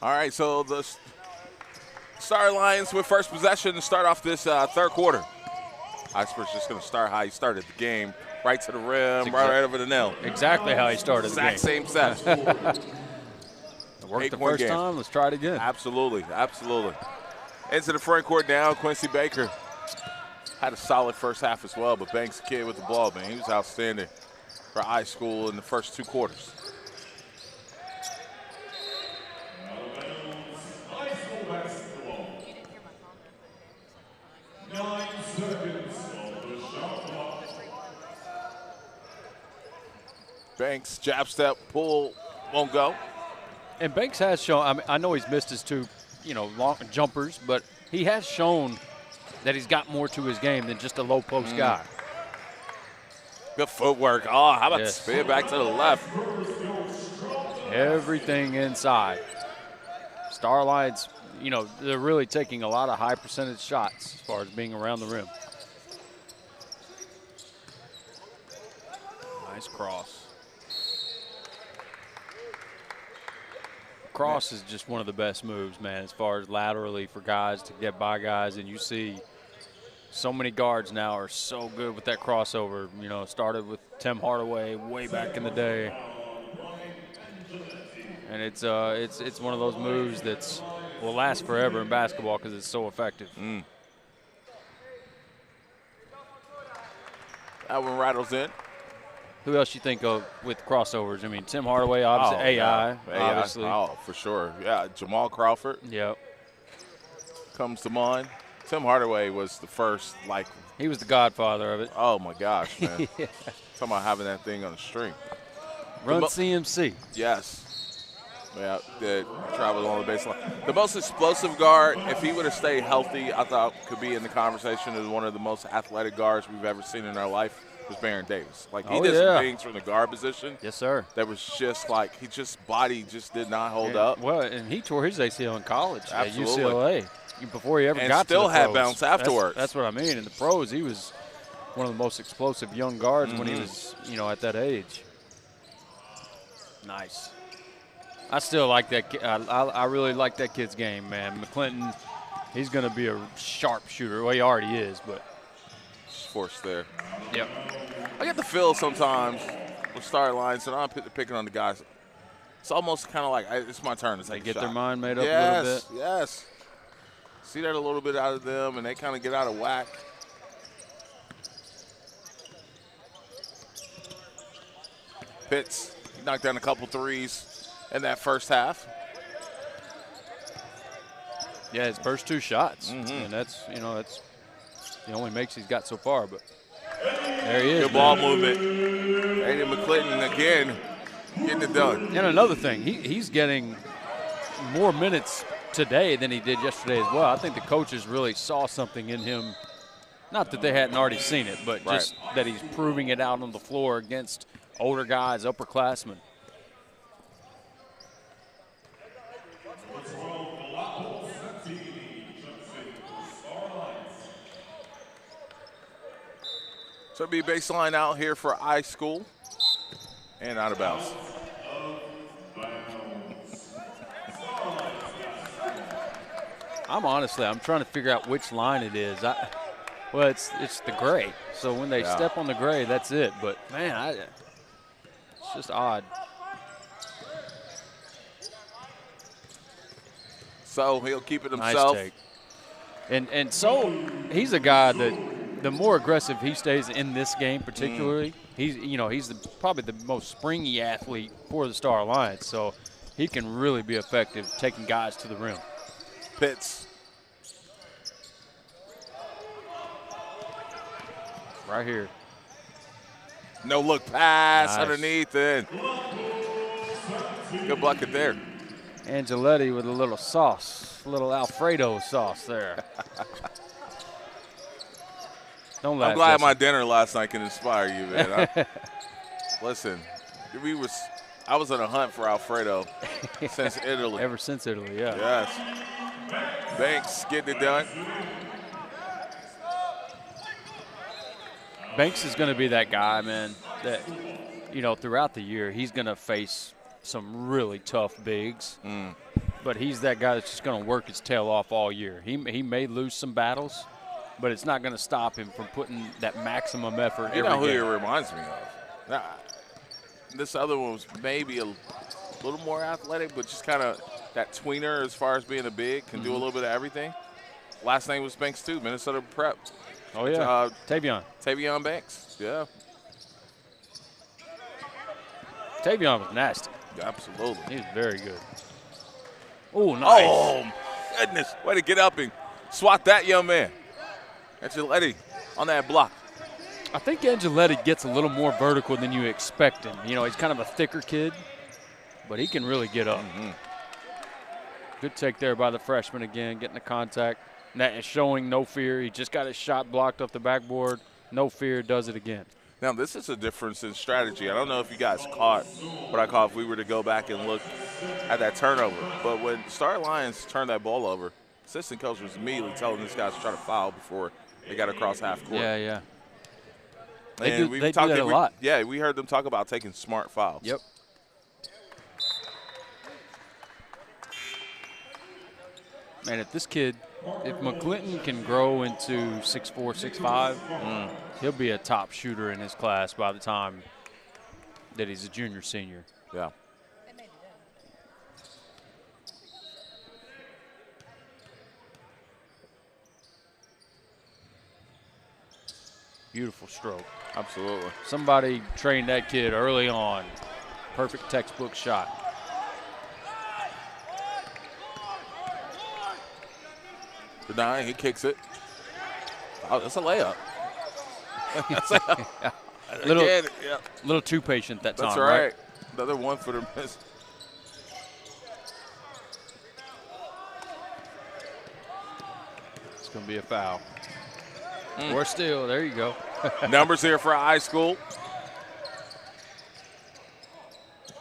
Speaker 2: All right, so the Star Alliance with first possession to start off this third quarter. Iceberg's just going to start how he started the game, right to the rim, right over the nail.
Speaker 3: Exactly how he started the game.
Speaker 2: Exact same set.
Speaker 3: It worked the first time. Let's try it again.
Speaker 2: Absolutely, absolutely. Into the front court now, Quincy Baker had a solid first half as well, but Banks, the kid with the ball, man, he was outstanding for IShcool in the first 2 quarters. Banks, jab step, pull, won't go.
Speaker 3: And Banks has shown, I know he's missed his 2, long jumpers, but he has shown that he's got more to his game than just a low post guy.
Speaker 2: Good footwork. Oh, how about spin back to the left?
Speaker 3: Everything inside. Star Alliance, they're really taking a lot of high percentage shots as far as being around the rim. Nice cross. Cross is just one of the best moves, man, as far as laterally for guys to get by guys. And you see so many guards now are so good with that crossover. Started with Tim Hardaway way back in the day. And it's one of those moves that's will last forever in basketball because it's so effective.
Speaker 2: That one rattles in.
Speaker 3: Who else you think of with crossovers? I mean, Tim Hardaway, obviously, obviously.
Speaker 2: Oh, for sure. Yeah, Jamal Crawford.
Speaker 3: Yep.
Speaker 2: Comes to mind. Tim Hardaway was the first,
Speaker 3: he was the godfather of it.
Speaker 2: Oh, my gosh, man. Talking about having that thing on a string.
Speaker 3: Run CMC.
Speaker 2: Yes. Yeah, that traveled along the baseline. The most explosive guard, if he would have stayed healthy, I thought could be in the conversation as one of the most athletic guards we've ever seen in our life. Was Baron Davis. He did some things from the guard position.
Speaker 3: Yes, sir.
Speaker 2: That was just body just did not hold up.
Speaker 3: Well, and he tore his ACL in college
Speaker 2: Absolutely.
Speaker 3: at UCLA before he ever got to the pros.
Speaker 2: still had bounce afterwards.
Speaker 3: That's what I mean. In the pros, he was one of the most explosive young guards when he was, at that age. Nice. I still like that kid. I really like that kid's game, man. McClinton, he's going to be a sharp shooter. Well, he already is, but.
Speaker 2: Force there.
Speaker 3: Yep.
Speaker 2: I get the feel sometimes with Star Alliance, and I'm picking on the guys. It's almost kind of like it's my turn to take a shot.
Speaker 3: They get their mind made up a little bit.
Speaker 2: Yes. See that a little bit out of them, and they kind of get out of whack. Pitts knocked down a couple threes in that first half.
Speaker 3: Yeah, his first 2 shots. And that's the only makes he's got so far. But there he is.
Speaker 2: Good ball movement. Aiden McClinton again getting it done.
Speaker 3: And another thing, he's getting more minutes today than he did yesterday as well. I think the coaches really saw something in him. Not that they hadn't already seen it, but just that he's proving it out on the floor against older guys, upperclassmen.
Speaker 2: So it'll be baseline out here for IShcool and out of bounds.
Speaker 3: I'm trying to figure out which line it is. Well, it's the gray. So when they step on the gray, that's it. But man, it's just odd.
Speaker 2: So he'll keep it himself.
Speaker 3: Nice take. And so he's a guy that the more aggressive he stays in this game, particularly, he's probably the most springy athlete for the Star Alliance. So he can really be effective taking guys to the rim.
Speaker 2: Pitts.
Speaker 3: Right here.
Speaker 2: No look pass
Speaker 3: Nice.
Speaker 2: underneath and good bucket there.
Speaker 3: Angeletti with a little sauce, a little Alfredo sauce there. Don't laugh.
Speaker 2: I'm glad
Speaker 3: Jesse.
Speaker 2: my dinner last night can inspire you, man. Listen, I was on a hunt for Alfredo since Italy.
Speaker 3: Ever since Italy, yeah.
Speaker 2: Yes. Banks getting it done.
Speaker 3: Banks is going to be that guy, man, that, throughout the year, he's going to face some really tough bigs. But he's that guy that's just going to work his tail off all year. He may lose some battles, but it's not going to stop him from putting that maximum effort every
Speaker 2: You know who
Speaker 3: game.
Speaker 2: he reminds me of? This other one was maybe a little more athletic, but just kind of that tweener as far as being a big, can do a little bit of everything. Last name was Banks, too, Minnesota Prep.
Speaker 3: Oh, yeah. Tavion
Speaker 2: Banks, yeah.
Speaker 3: Tavion was nasty.
Speaker 2: Absolutely.
Speaker 3: He was very good. Oh, nice.
Speaker 2: Oh, goodness. Way to get up and swat that young man. Angeletti on that block.
Speaker 3: I think Angeletti gets a little more vertical than you expect him. He's kind of a thicker kid, but he can really get up. Good take there by the freshman again, getting the contact. And that is showing no fear. He just got his shot blocked off the backboard. No fear, does it again.
Speaker 2: Now, this is a difference in strategy. I don't know if you guys caught what I caught if we were to go back and look at that turnover. But when Star Lions turned that ball over, assistant coach was immediately telling this guy to try to foul before they got across half court.
Speaker 3: Yeah.
Speaker 2: They
Speaker 3: do that a lot.
Speaker 2: Yeah, we heard them talk about taking smart fouls.
Speaker 3: Yep. Man, if McClinton can grow into 6'4", 6'5", he'll be a top shooter in his class by the time that he's a junior, senior.
Speaker 2: Yeah.
Speaker 3: Beautiful stroke.
Speaker 2: Absolutely.
Speaker 3: Somebody trained that kid early on. Perfect textbook shot.
Speaker 2: Denying, he kicks it. Oh, that's a layup.
Speaker 3: Little too patient that time.
Speaker 2: That's right. Another one for the miss.
Speaker 3: It's going to be a foul. Or still, there you go.
Speaker 2: Numbers here for IShcool.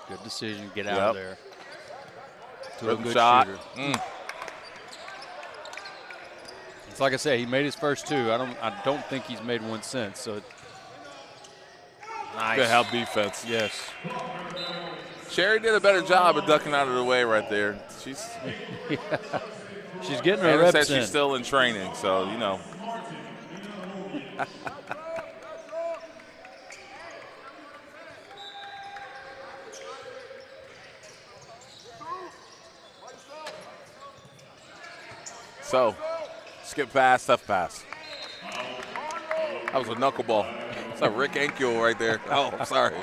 Speaker 3: Good decision. Get out of there. To a good
Speaker 2: shot.
Speaker 3: shooter. It's like I said, he made his first two. I don't think he's made one since. So nice.
Speaker 2: Good help defense.
Speaker 3: Yes.
Speaker 2: Sherry did a better job of ducking out of the way right there. She's
Speaker 3: She's getting her
Speaker 2: Anna
Speaker 3: reps
Speaker 2: said
Speaker 3: in.
Speaker 2: she's still in training, so you know. So, skip pass, tough pass. That was a knuckleball. It's a Rick Ankiel right there. Oh, I'm sorry.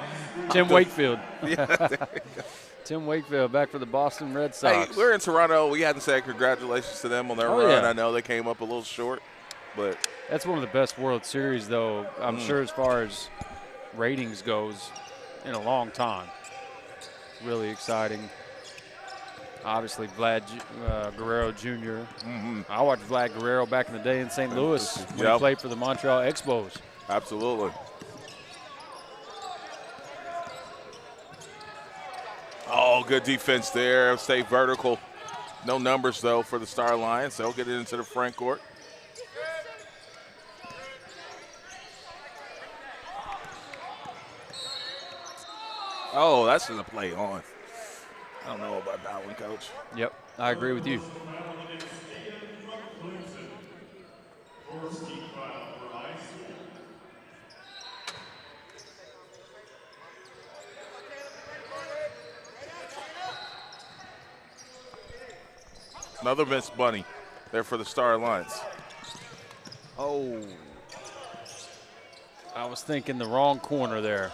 Speaker 3: Tim Wakefield.
Speaker 2: Yeah, there you go.
Speaker 3: Tim Wakefield back for the Boston Red Sox.
Speaker 2: Hey, we're in Toronto. We hadn't said congratulations to them on their run.
Speaker 3: Yeah.
Speaker 2: I know they came up a little short, but
Speaker 3: that's one of the best World Series, though, I'm sure, as far as ratings goes, in a long time. Really exciting. Obviously, Vlad Guerrero Jr. I watched Vlad Guerrero back in the day in St. Louis when he played for the Montreal Expos.
Speaker 2: Absolutely. Oh, good defense there. Stay vertical. No numbers, though, for the Star Lions. They'll get it into the front court. Oh, that's in the play on. I don't know about that one, Coach.
Speaker 3: Yep, I agree with you.
Speaker 2: Another missed bunny there for the Star Alliance.
Speaker 3: Oh. I was thinking the wrong corner there.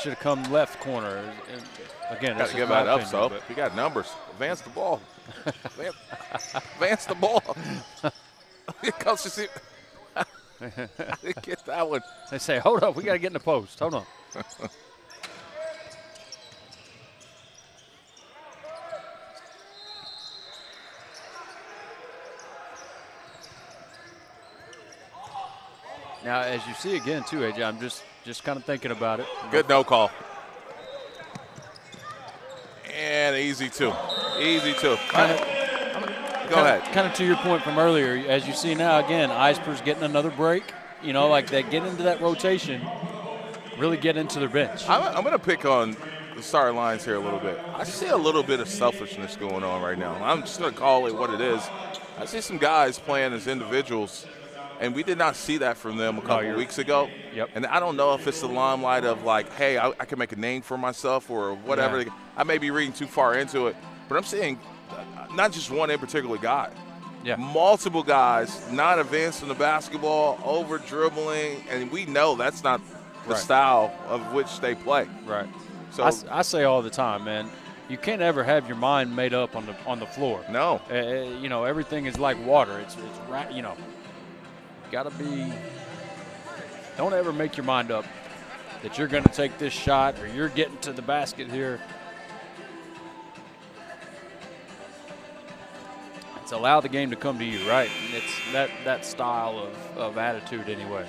Speaker 3: Should have come left corner. And again,
Speaker 2: got to give that up, so you got numbers. Advance the ball. Advance the ball. Coach, you see, get that one.
Speaker 3: They say, hold up, we got to get in the post. Hold on. Now, as you see again, too, AJ, I'm just kind of thinking about it.
Speaker 2: Good no call. And easy two. Easy two. Go ahead.
Speaker 3: Kind of to your point from earlier, as you see now, again, Eisper's getting another break. You know, like they get into that rotation, really get into their bench.
Speaker 2: I'm going to pick on the Star Lions here a little bit. I see a little bit of selfishness going on right now. I'm just going to call it what it is. I see some guys playing as individuals, and we did not see that from them a couple weeks ago.
Speaker 3: Yep.
Speaker 2: And I don't know if it's the limelight of like, hey, I can make a name for myself or whatever. Yeah. I may be reading too far into it, but I'm seeing not just one in particular guy.
Speaker 3: Yeah.
Speaker 2: Multiple guys not advancing the basketball, over dribbling, and we know that's not the style of which they play.
Speaker 3: Right.
Speaker 2: So
Speaker 3: I say all the time, man, you can't ever have your mind made up on the floor.
Speaker 2: No.
Speaker 3: You know, everything is like water. It's you know, got to be. Don't ever make your mind up that you're going to take this shot or you're getting to the basket here. It's allow the game to come to you, right? And it's that style of attitude anyway.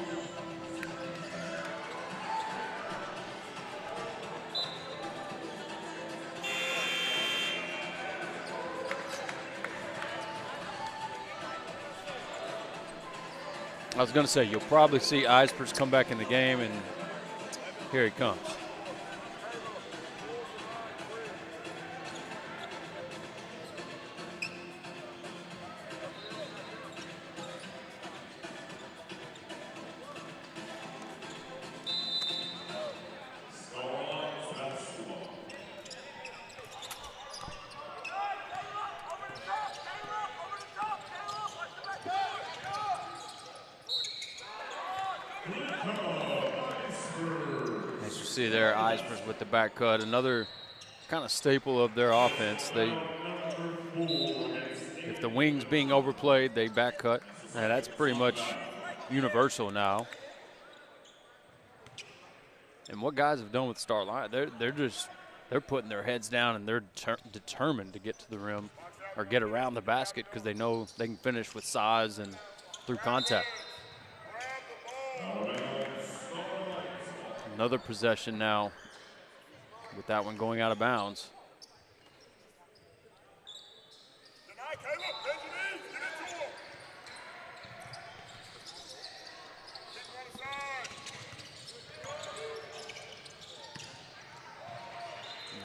Speaker 3: I was going to say, you'll probably see Eisper's come back in the game, and here he comes. As you see there, Eisper's with the back cut. Another kind of staple of their offense. If the wing's being overplayed, they back cut. And that's pretty much universal now. And what guys have done with Star Lions, they're putting their heads down and they're determined to get to the rim or get around the basket because they know they can finish with size and through contact. Another possession now with that one going out of bounds.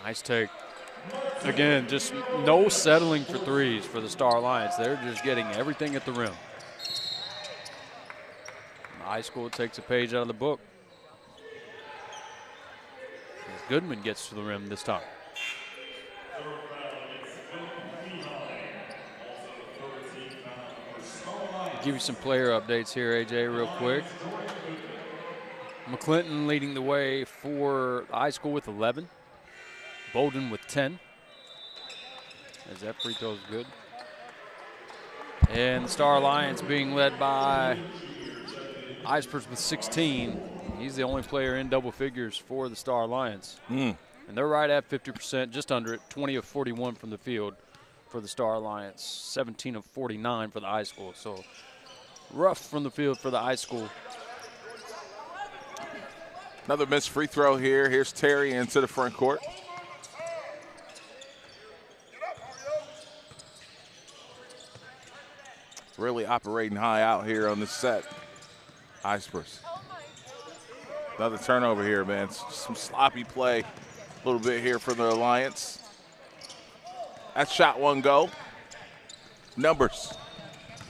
Speaker 3: Nice take. Again, just no settling for threes for the Star Lions. They're just getting everything at the rim. IShcool takes a page out of the book. As Goodman gets to the rim this time. Give you some player updates here, AJ, real quick. McClinton leading the way for IShcool with 11. Bolden with 10. As that free throw is good. And the Star Alliance being led by Ispers with 16. He's the only player in double figures for the Star Alliance. And they're right at 50%, just under it, 20 of 41 from the field for the Star Alliance, 17 of 49 for the IShcool. So rough from the field for the IShcool.
Speaker 2: Another missed free throw here. Here's Terry into the front court. Really operating high out here on this set. Ispers. Another turnover here, man. Some sloppy play a little bit here for the Alliance. That shot one go. Numbers.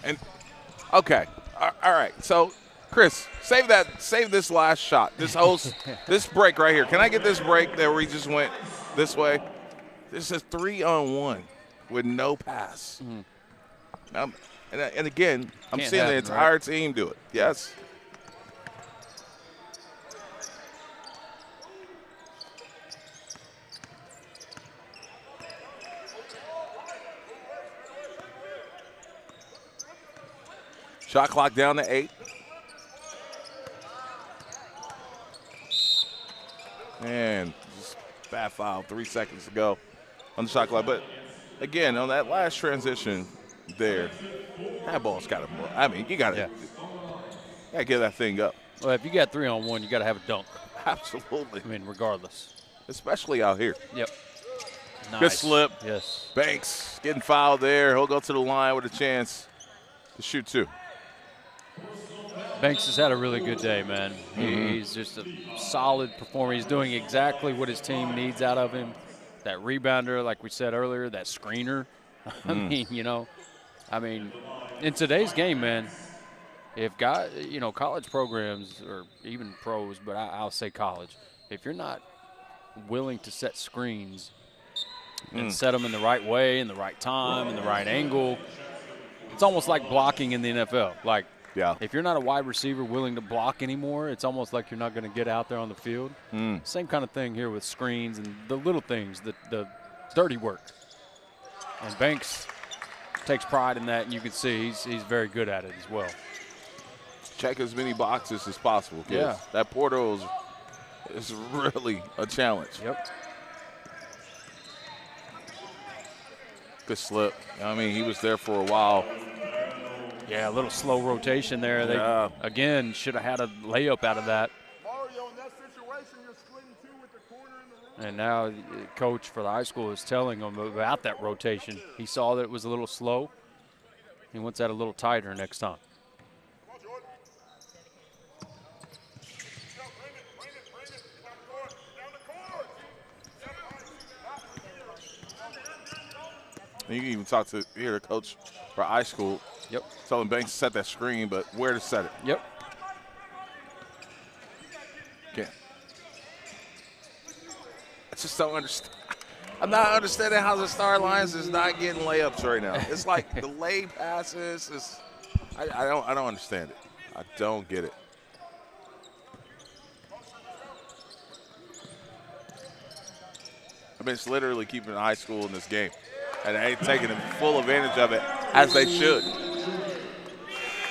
Speaker 2: And okay. All right. So Chris, save this last shot. This whole this break right here. Can I get this break that we just went this way? This is 3-on-1 with no pass. And again, I'm seeing the entire team do it. Yes. Shot clock down to 8. And just bad foul, 3 seconds to go on the shot clock. But again, on that last transition there, that ball's got to, I mean, you got to get that thing up.
Speaker 3: Well, if you got 3-on-1, you got to have a dunk.
Speaker 2: Absolutely.
Speaker 3: I mean, regardless.
Speaker 2: Especially out here.
Speaker 3: Yep. Nice.
Speaker 2: Good slip.
Speaker 3: Yes.
Speaker 2: Banks getting fouled there. He'll go to the line with a chance to shoot 2.
Speaker 3: Banks has had a really good day, man. He's just a solid performer. He's doing exactly what his team needs out of him. That rebounder, like we said earlier, that screener. I mean, in today's game, man, if college programs or even pros, but I'll say college, if you're not willing to set screens and set them in the right way, in the right time, in the right angle, it's almost like blocking in the NFL. Like, if you're not a wide receiver willing to block anymore, it's almost like you're not going to get out there on the field. Same kind of thing here with screens and the little things, the dirty work. And Banks takes pride in that, and you can see he's very good at it as well.
Speaker 2: Check as many boxes as possible, kids. Yeah. That portal is really a challenge.
Speaker 3: Yep.
Speaker 2: Good slip. I mean, he was there for a while.
Speaker 3: Yeah, a little slow rotation there. They, again, should have had a layup out of that. And now the coach for the IShcool is telling him about that rotation. He saw that it was a little slow. He wants that a little tighter next time.
Speaker 2: And you can even talk to the coach for IShcool.
Speaker 3: Yep.
Speaker 2: Telling Banks to set that screen, but where to set it.
Speaker 3: Yep.
Speaker 2: Okay. I just don't understand. I'm not understanding how the Star Alliance is not getting layups right now. It's like the lay passes. I don't understand it. I don't get it. I mean, it's literally keeping IShcool in this game. And they ain't taking full advantage of it as they should.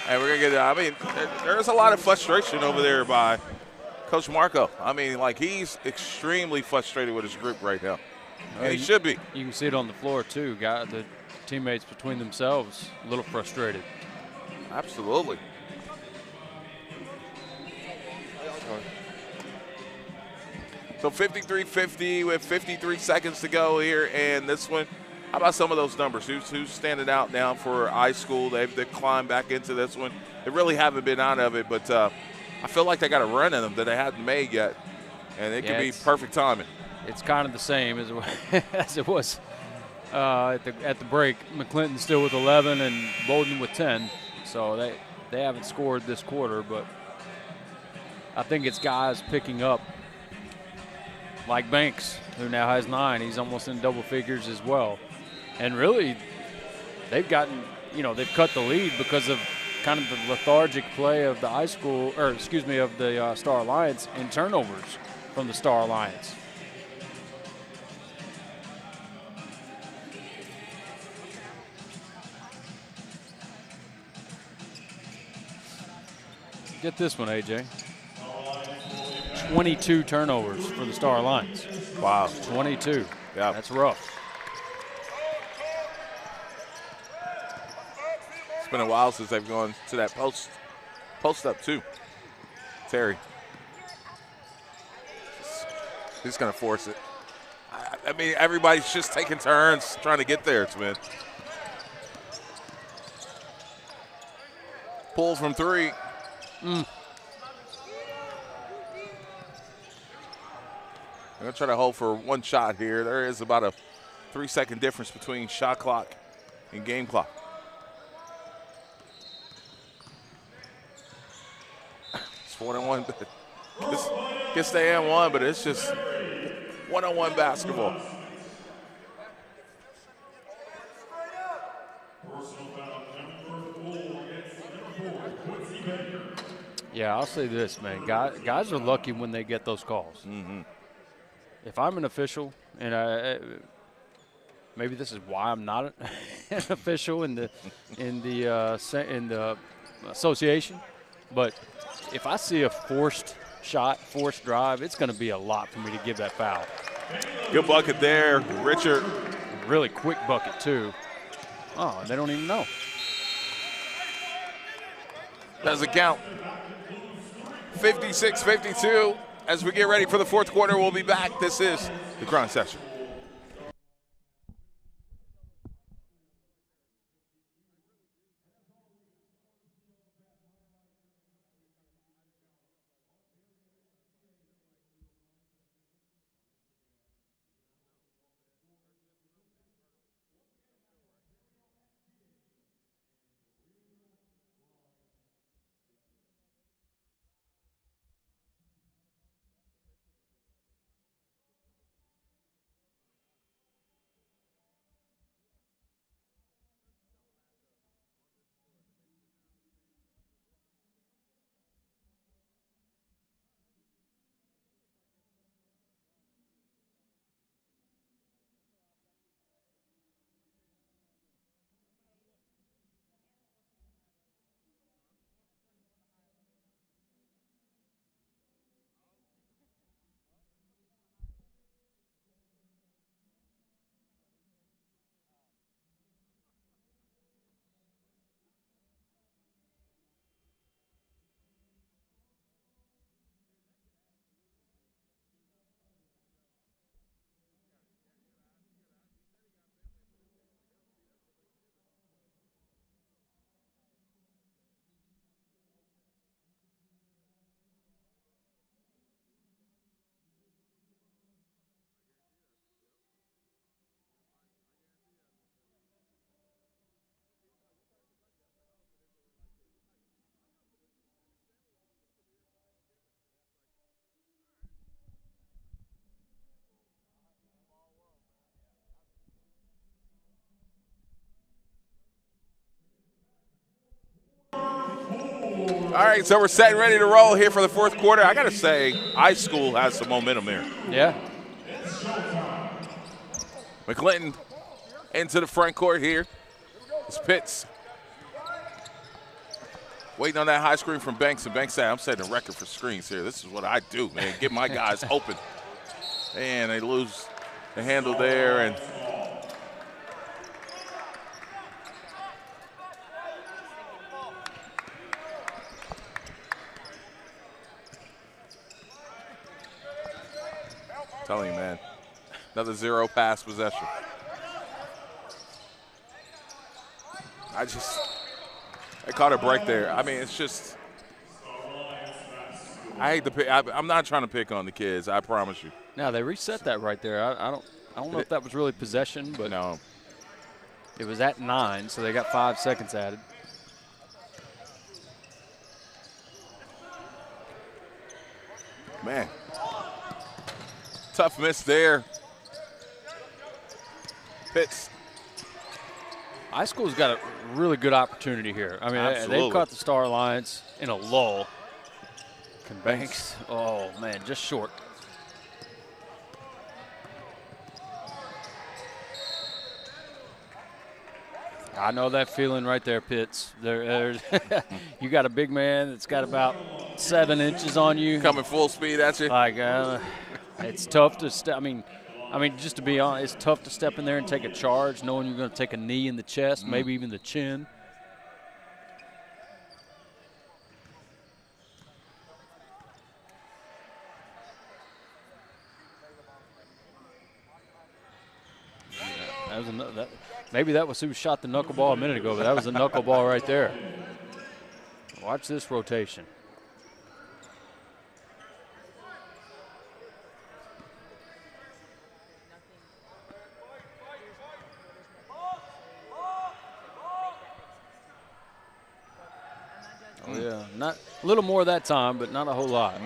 Speaker 2: And we're going to get, I mean, there's a lot of frustration over there by Coach Marco. I mean, like, he's extremely frustrated with his group right now. And he should be.
Speaker 3: You can see it on the floor, too. The teammates between themselves, a little frustrated.
Speaker 2: Absolutely. So 53-50 with 53 seconds to go here. And this one, how about some of those numbers? Who's standing out now for IShcool? They've climbed back into this one. They really haven't been out of it, but I feel like they got a run in them that they hadn't made yet, and it could be perfect timing.
Speaker 3: It's kind of the same as it was at the break. McClinton still with 11 and Bolden with 10, so they haven't scored this quarter, but I think it's guys picking up like Banks, who now has 9. He's almost in double figures as well. And really, they've gotten, they've cut the lead because of kind of the lethargic play of the IShcool, or excuse me, of the Star Alliance in turnovers from the Star Alliance. Get this one, AJ. 22 turnovers for the Star Alliance.
Speaker 2: Wow.
Speaker 3: 22.
Speaker 2: Yeah.
Speaker 3: That's rough.
Speaker 2: It's been a while since they've gone to that post up too. Terry. He's going to force it. I mean, everybody's just taking turns trying to get there, man. Pull from 3.
Speaker 3: Mm.
Speaker 2: I'm going to try to hold for one shot here. There is about a 3-second difference between shot clock and game clock. It's 1-on-1. Gets the and 1, but it's just one-on-one basketball.
Speaker 3: Yeah, I'll say this, man. Guys are lucky when they get those calls.
Speaker 2: Mm-hmm.
Speaker 3: If I'm an official, and maybe this is why I'm not an official in the association, but if I see a forced shot, forced drive, it's going to be a lot for me to give that foul.
Speaker 2: Good bucket there, Richard.
Speaker 3: Really quick bucket too. Oh, they don't even know.
Speaker 2: Doesn't count. 56-52. As we get ready for the fourth quarter, we'll be back. This is the Grind Session. All right, so we're set and ready to roll here for the fourth quarter. I got to say, IShcool has some momentum here.
Speaker 3: Yeah.
Speaker 2: McClinton into the front court here. It's Pitts. Waiting on that high screen from Banks, and Banks said, I'm setting a record for screens here. This is what I do, man. Get my guys open. And they lose the handle there. And telling you, man, another 0 pass possession. I caught a break there. I mean, it's just, I hate to pick. I'm not trying to pick on the kids. I promise you.
Speaker 3: Now they reset that right there. I don't know if that was really possession, but
Speaker 2: no,
Speaker 3: it was at 9, so they got 5 seconds added.
Speaker 2: Man, tough miss there. Pitts
Speaker 3: ISchool's got a really good opportunity here. I mean,
Speaker 2: Absolutely.
Speaker 3: they've caught the Star Alliance in a lull. Banks, oh, man, just short. I know that feeling right there, Pitts. There's you got a big man that's got about 7 inches on you.
Speaker 2: Coming full speed at you.
Speaker 3: Like, it's tough to step. I mean, just to be honest, it's tough to step in there and take a charge, knowing you're going to take a knee in the chest, maybe even the chin. That was maybe that was who shot the knuckleball a minute ago, but that was a knuckleball right there. Watch this rotation. Oh yeah, not a little more that time, but not a whole lot.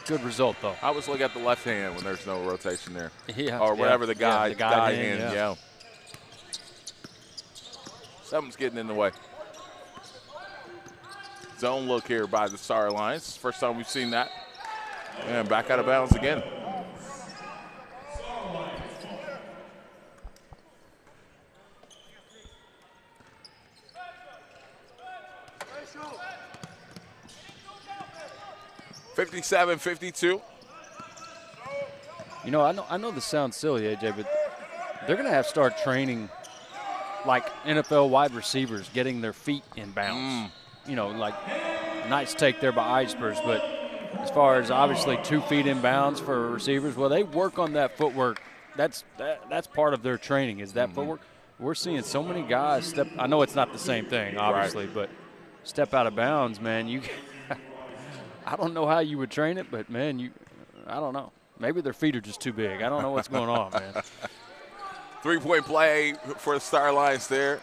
Speaker 3: Good result though.
Speaker 2: I always look at the left hand when there's no rotation there.
Speaker 3: Yeah,
Speaker 2: or whatever the guy
Speaker 3: hand,
Speaker 2: hand. Yeah. Something's getting in the way. Zone look here by the Star Alliance. First time we've seen that. And back out of bounds again. $57-52.
Speaker 3: You know, I know this sounds silly, AJ, but they're going to have to start training like NFL wide receivers, getting their feet in bounds. You know, like nice take there by Icebers, but as far as obviously 2 feet in bounds for receivers, well, they work on that footwork. That's part of their training is that footwork. We're seeing so many guys step. I know it's not the same thing, obviously, but step out of bounds, man. You, I don't know how you would train it, but man, I don't know. Maybe their feet are just too big. I don't know what's going on, man.
Speaker 2: 3-point play for the Star Alliance there.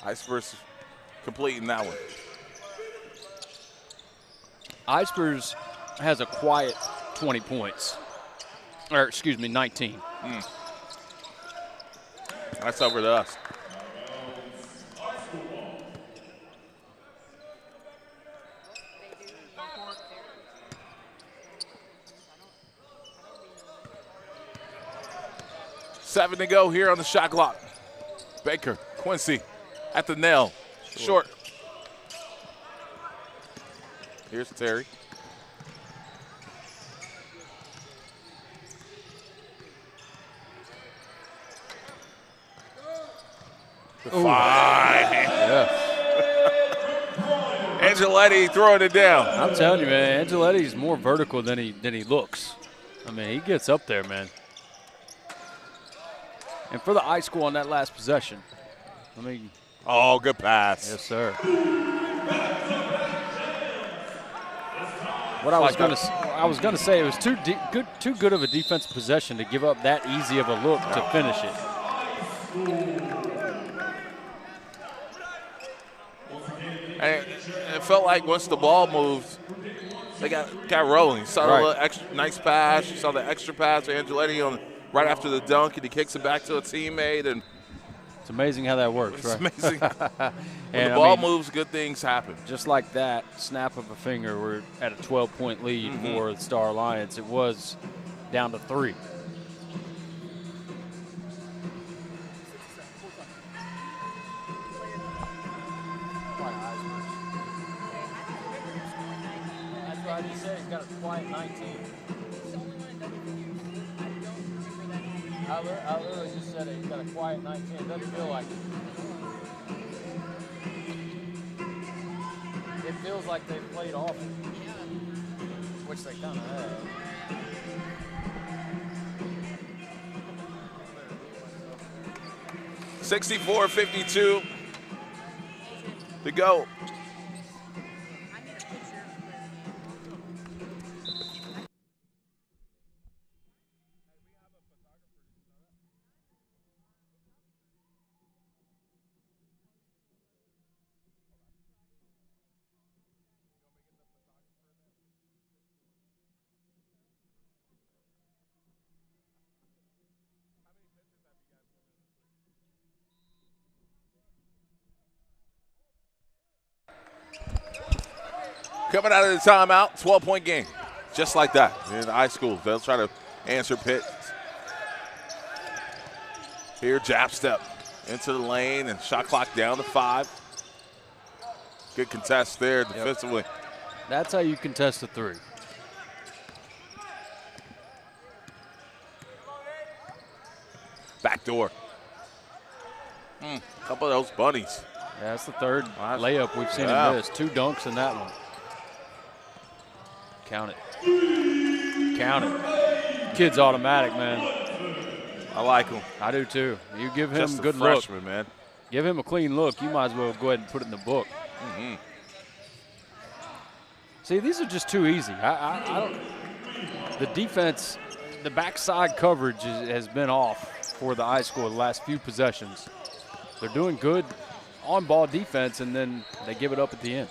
Speaker 2: Icebers completing that one.
Speaker 3: Icebers has a quiet 20 points. Or, excuse me, 19.
Speaker 2: That's over to us. Seven to go here on the shot clock. Baker, Quincy at the nail. Short. Here's Terry. Fine.
Speaker 3: Yeah.
Speaker 2: Angeletti throwing it down.
Speaker 3: I'm telling you, man, Angeletti's more vertical than he looks. I mean, he gets up there, man. And for the ISchool on that last possession, I mean.
Speaker 2: Oh, good pass.
Speaker 3: Yes, sir. What I was going to say, it was too good of a defensive possession to give up that easy of a look to finish it.
Speaker 2: And it felt like once the ball moved, they got rolling. Saw the nice pass. You saw the extra pass to Angeletti on right after the dunk, and he kicks it back to a teammate. And
Speaker 3: it's amazing how that works,
Speaker 2: it's
Speaker 3: right?
Speaker 2: amazing. When the ball moves, good things happen.
Speaker 3: Just like that, snap of a finger, we're at a 12-point lead for the Star Alliance. It was down to 3. That's what I just said. He's got a quiet 19. I literally just said it. He's got a quiet 19. It doesn't feel like it. It feels like they've played off it, which they kind of have.
Speaker 2: $64-52 to go. Coming out of the timeout, 12-point game. Just like that in ISchool. They'll try to answer Pitt. Here, jab step into the lane and shot clock down to 5. Good contest there defensively.
Speaker 3: That's how you contest a 3.
Speaker 2: Back door. Couple of those bunnies.
Speaker 3: Yeah, that's the third layup we've seen him miss. 2 dunks in that one. Count it. Count it. Kid's automatic, man.
Speaker 2: I like him.
Speaker 3: I do too. You give him
Speaker 2: Just
Speaker 3: a
Speaker 2: a
Speaker 3: good
Speaker 2: freshman,
Speaker 3: look.
Speaker 2: man.
Speaker 3: Give him a clean look. You might as well go ahead and put it in the book.
Speaker 2: Mm-hmm.
Speaker 3: See, these are just too easy. I don't. The defense, the backside coverage has been off for the ISchool the last few possessions. They're doing good on-ball defense, and then they give it up at the end.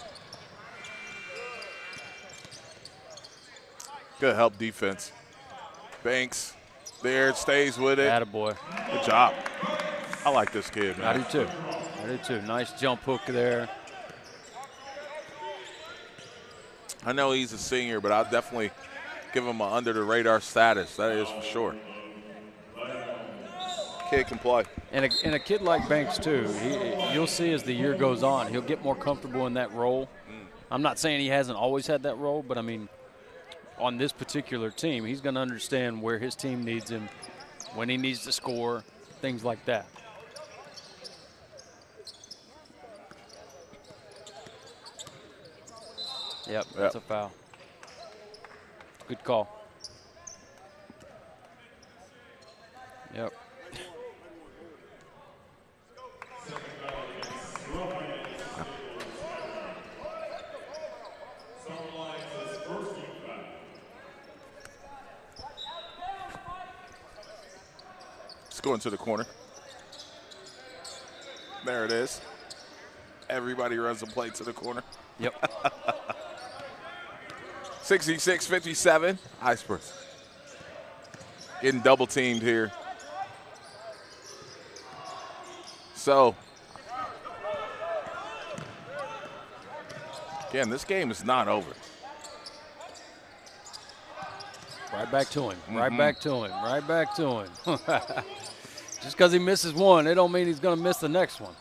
Speaker 2: Good help defense. Banks there, stays with it.
Speaker 3: Attaboy.
Speaker 2: Good job. I like this kid, man.
Speaker 3: I do too. I do too. Nice jump hook there.
Speaker 2: I know he's a senior, but I'll definitely give him an under-the-radar status. That is for sure. Kid can play.
Speaker 3: And a kid like Banks, too, you'll see as the year goes on, he'll get more comfortable in that role. I'm not saying he hasn't always had that role, but, I mean, on this particular team, he's going to understand where his team needs him, when he needs to score, things like that. Yep, that's a foul. Good call. Yep.
Speaker 2: Let's go into the corner. There it is. Everybody runs the play to the corner.
Speaker 3: Yep.
Speaker 2: 66-57. Iceberg. Getting double teamed here. So, again, this game is not over.
Speaker 3: Right back to him. Right back to him. Right back to him. Just because he misses one, it don't mean he's going to miss the next one.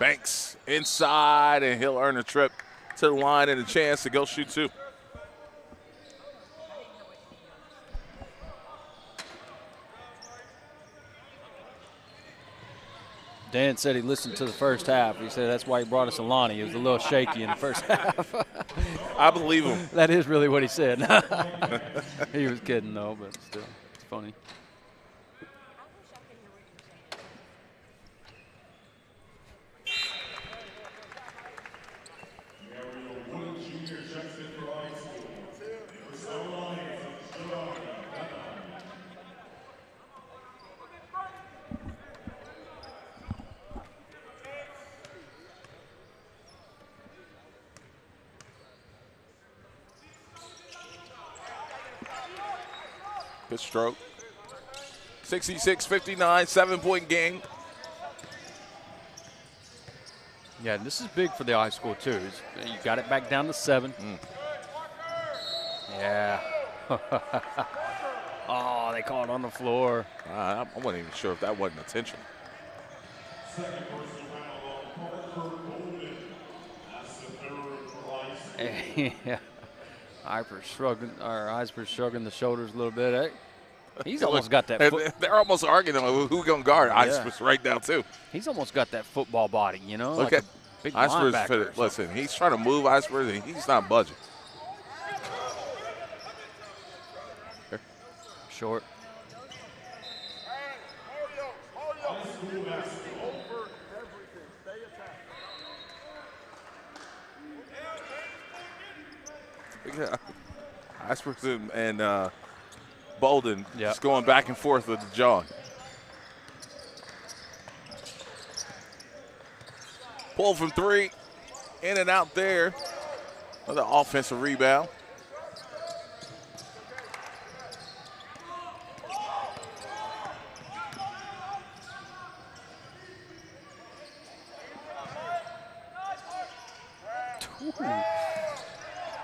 Speaker 2: Banks inside, and he'll earn a trip to the line and a chance to go shoot 2.
Speaker 3: Dan said he listened to the first half. He said that's why he brought us Alani. He was a little shaky in the first half.
Speaker 2: I believe him.
Speaker 3: That is really what he said. He was kidding, though, but still, it's funny.
Speaker 2: Good stroke. 66-59, 7-point game.
Speaker 3: Yeah, this is big for the ISchool, too. You got it back down to 7. Yeah. Oh, they called on the floor.
Speaker 2: I wasn't even sure if that wasn't intentional.
Speaker 3: Yeah. Eisberg's shrugging the shoulders a little bit. He's almost got that.
Speaker 2: They're almost arguing on who's going to guard Eisberg's right now, too.
Speaker 3: He's almost got that football body, you know?
Speaker 2: Look
Speaker 3: like
Speaker 2: at
Speaker 3: big
Speaker 2: Eisberg's. Listen, he's trying to move Eisberg, and he's not budging.
Speaker 3: Short.
Speaker 2: Yeah. Eisberg and Bolden just going back and forth with John. Pull from 3, in and out there. Another offensive rebound.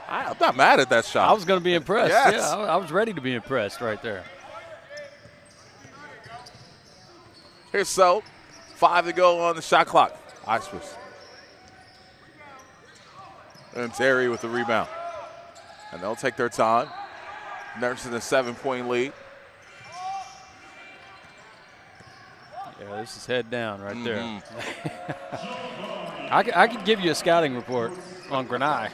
Speaker 2: I'm not mad at that shot.
Speaker 3: I was going to be impressed.
Speaker 2: Yes.
Speaker 3: Yeah, I was ready to be impressed right there.
Speaker 2: Here's So. 5 to go on the shot clock. IShcool. And Terry with the rebound. And they'll take their time. Nursing a 7-point lead.
Speaker 3: Yeah, this is head down right there. I could give you a scouting report on Granai.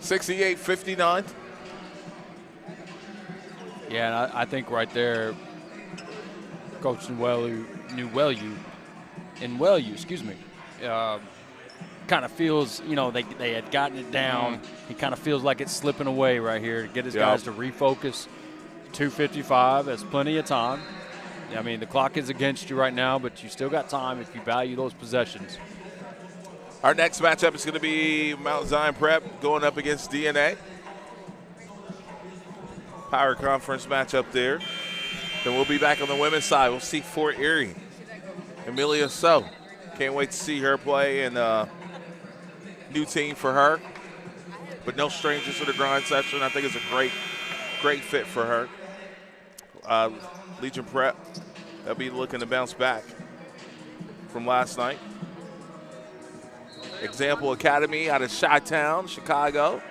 Speaker 2: (68-59).
Speaker 3: Yeah, and I think right there, Coach Nwelu, kind of feels, they had gotten it down. He kind of feels like it's slipping away right here to get his guys to refocus. 2:55, that's plenty of time. I mean, the clock is against you right now, but you still got time if you value those possessions.
Speaker 2: Our next matchup is going to be Mount Zion Prep going up against DNA. Power Conference matchup there. Then we'll be back on the women's side. We'll see Fort Erie. Amelia So. Can't wait to see her play, and new team for her. But no strangers to the grind session. I think it's a great fit for her. Legion Prep, they'll be looking to bounce back from last night. Example Academy out of Chi-Town, Chicago.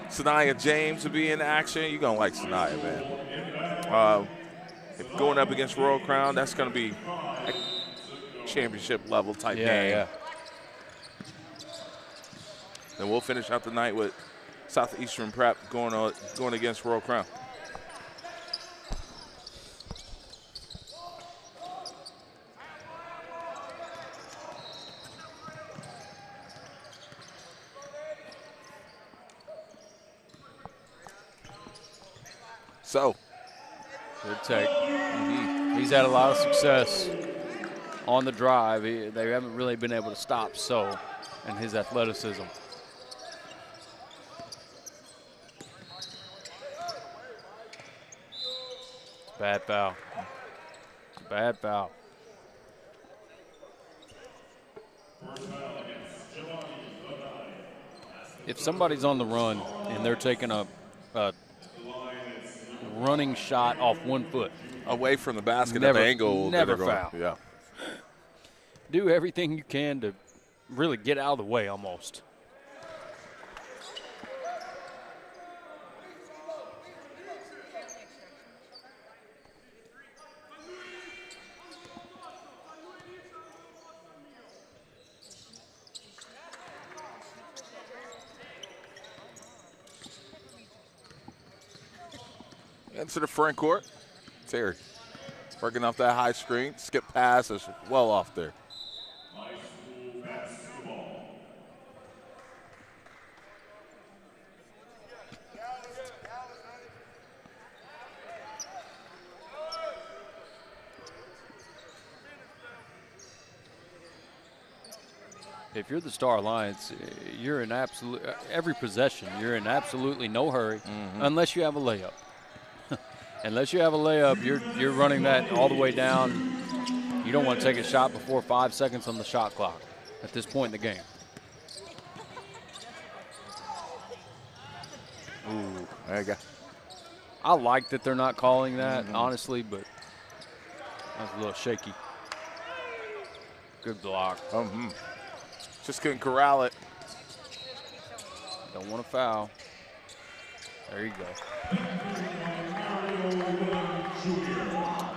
Speaker 2: Sanaya James will be in action. You're going to like Sanaya, man. Going up against Royal Crown, that's going to be a championship level type game.
Speaker 3: Yeah.
Speaker 2: Then we'll finish out the night with Southeastern Prep going against Royal Crown. So,
Speaker 3: good take. He's had a lot of success on the drive. They haven't really been able to stop So and his athleticism. It's a bad foul. It's a bad foul. If somebody's on the run and they're taking a running shot off 1 foot
Speaker 2: away from the basket at the angle.
Speaker 3: Never foul.
Speaker 2: Yeah.
Speaker 3: Do everything you can to really get out of the way almost.
Speaker 2: Into the front court. Terry working off that high screen. Skip pass is well off there.
Speaker 3: If you're the Star Alliance, you're in every possession, you're in absolutely no hurry unless you have a layup. Unless you have a layup, you're running that all the way down. You don't want to take a shot before 5 seconds on the shot clock at this point in the game.
Speaker 2: Ooh, there you go.
Speaker 3: I like that they're not calling that, honestly, but that's a little shaky. Good block.
Speaker 2: Just couldn't corral it.
Speaker 3: Don't want to foul. There you go.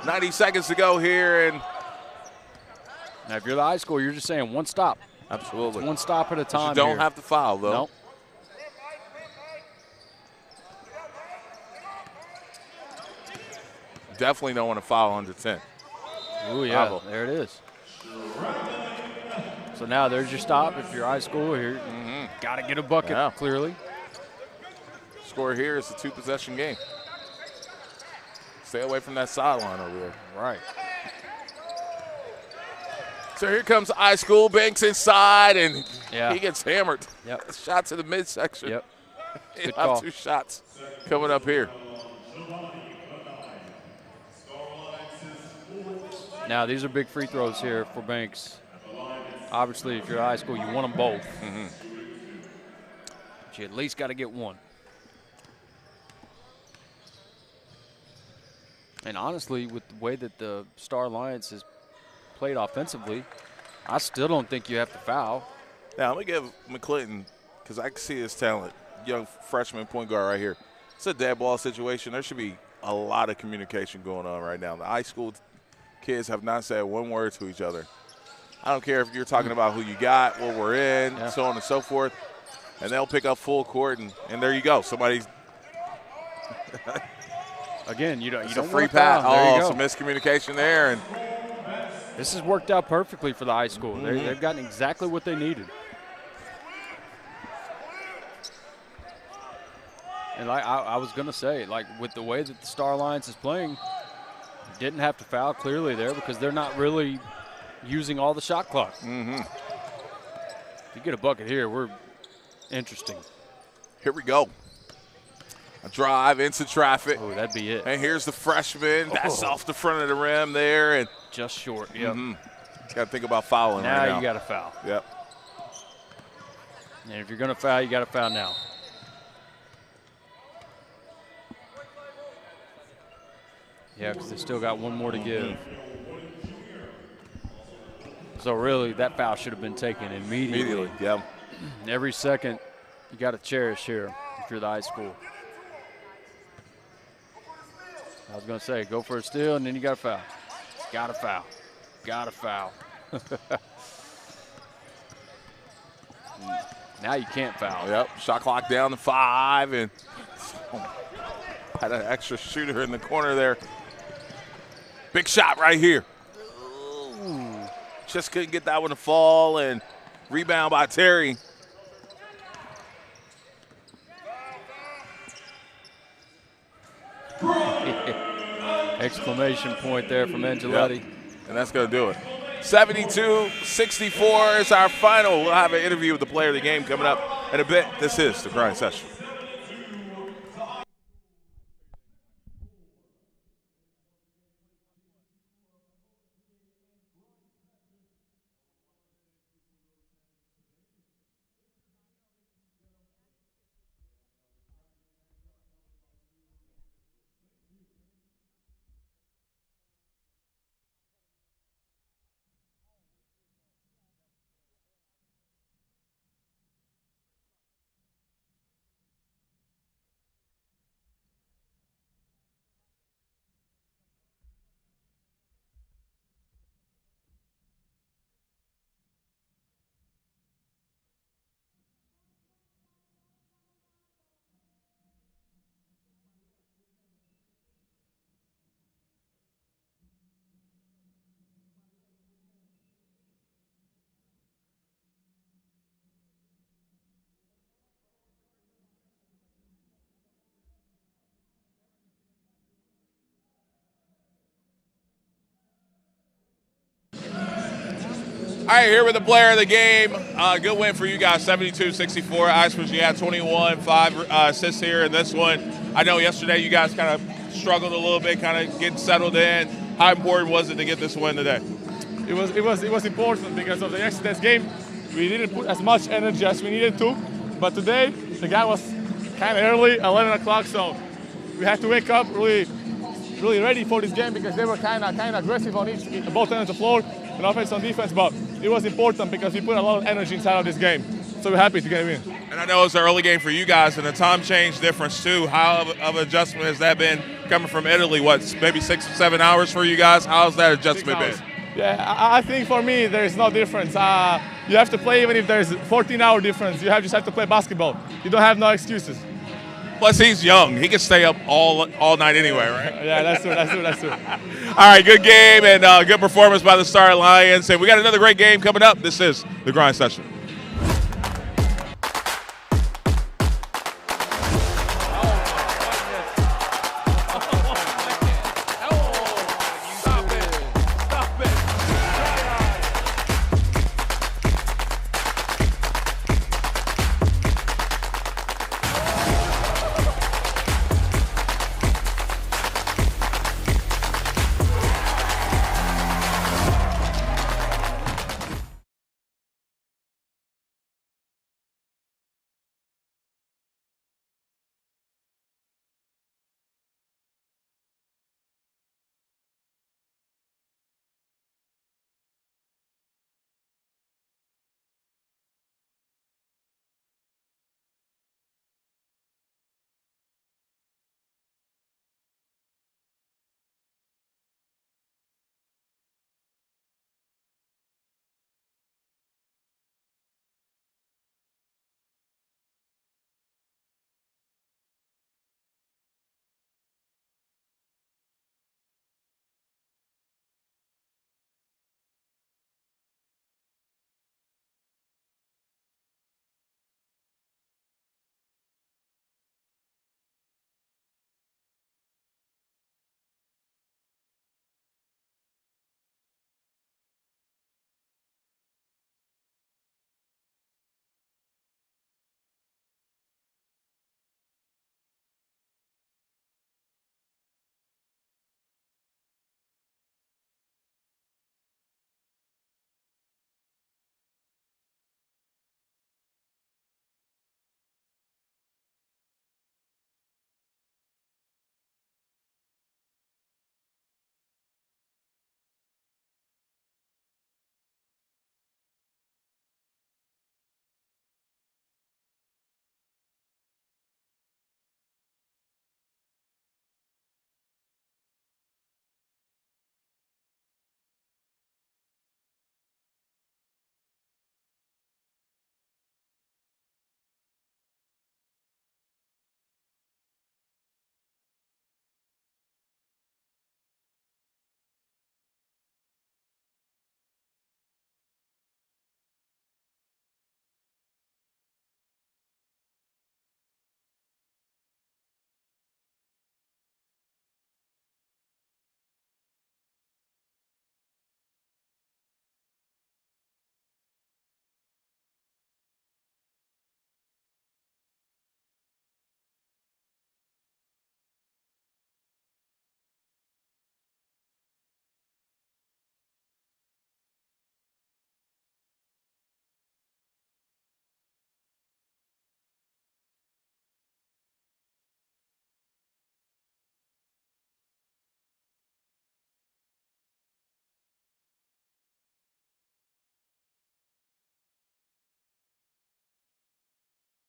Speaker 2: 90 seconds to go here, and
Speaker 3: now if you're the IShcool, you're just saying one stop.
Speaker 2: Absolutely.
Speaker 3: It's one stop at a time.
Speaker 2: But you don't have to foul, though.
Speaker 3: Nope.
Speaker 2: Definitely don't want to foul under 10.
Speaker 3: Oh yeah, there it is. So now there's your stop. If you're IShcool here, got to get a bucket clearly.
Speaker 2: Score here is a 2-possession game. Stay away from that sideline over there.
Speaker 3: Right.
Speaker 2: So here comes IShcool. Banks inside, and he gets hammered.
Speaker 3: Yep.
Speaker 2: Shot to the midsection.
Speaker 3: Yep.
Speaker 2: He'll
Speaker 3: Good
Speaker 2: have
Speaker 3: call.
Speaker 2: 2 shots coming up here.
Speaker 3: Now, these are big free throws here for Banks. Obviously, if you're high school, you want them both.
Speaker 2: Mm-hmm.
Speaker 3: But you at least got to get one. And honestly, with the way that the Star Alliance has played offensively, I still don't think you have to foul.
Speaker 2: Now, let me give McClinton, because I can see his talent, young freshman point guard right here. It's a dead ball situation. There should be a lot of communication going on right now. The high school kids have not said one word to each other. I don't care if you're talking about who you got, what we're in, so on and so forth. And they'll pick up full court, and there you go. Somebody's
Speaker 3: again. You don't.
Speaker 2: It's
Speaker 3: You
Speaker 2: a
Speaker 3: don't
Speaker 2: free
Speaker 3: want to foul.
Speaker 2: pass.
Speaker 3: There you
Speaker 2: Oh,
Speaker 3: go.
Speaker 2: some miscommunication there, and
Speaker 3: this has worked out perfectly for the high school. They've gotten exactly what they needed. And like I was going to say, like with the way that the Star Alliance is playing, didn't have to foul clearly there because they're not really using all the shot clock.
Speaker 2: Mm-hmm.
Speaker 3: If you get a bucket here, we're interesting.
Speaker 2: Here we go. A drive into traffic.
Speaker 3: Oh, that'd be it.
Speaker 2: And here's the freshman. That's off the front of the rim there. And
Speaker 3: just short, yeah.
Speaker 2: Got to think about fouling
Speaker 3: Now
Speaker 2: right now.
Speaker 3: you got to foul.
Speaker 2: Yep.
Speaker 3: And if you're going to foul, you got to foul now. Yeah, because they still got one more to give. So really, that foul should have been taken immediately.
Speaker 2: Yeah.
Speaker 3: Every second you got to cherish here if you're the high school. I was going to say, go for a steal, and then you got to foul. Got to foul. Got to foul. Now you can't foul.
Speaker 2: Yep. Shot clock down to 5, and had an extra shooter in the corner there. Big shot right here. Ooh. Just couldn't get that one to fall, and rebound by Terry.
Speaker 3: Exclamation point there from Angeletti.
Speaker 2: Yep. And that's going to do it. 72-64 is our final. We'll have an interview with the player of the game coming up in a bit. This is the Grind Session. All right, here with the player of the game. Good win for you guys, 72-64. IShcool, you had 21, 5 assists here in this one. I know yesterday you guys kind of struggled a little bit, kind of getting settled in. How important was it to get this win today?
Speaker 15: It was important because of the yesterday's game. We didn't put as much energy as we needed to, but today the guy was kind of early, 11 o'clock, so we had to wake up really ready for this game because they were kind of aggressive on both ends of the floor, on offense and defense, but it was important because we put a lot of energy inside of this game. So we're happy to get a win.
Speaker 2: And I know it's an early game for you guys and the time change difference too. How of an adjustment has that been coming from Italy? What, maybe 6 or 7 hours for you guys? How's that adjustment been?
Speaker 15: Yeah, I think for me there is no difference. You have to play even if there's 14-hour difference. You just have to play basketball. You don't have no excuses.
Speaker 2: Plus, he's young. He can stay up all night anyway, right?
Speaker 15: Yeah, that's true.
Speaker 2: All right, good game and good performance by the Star Alliance. And we got another great game coming up. This is the Grind Session.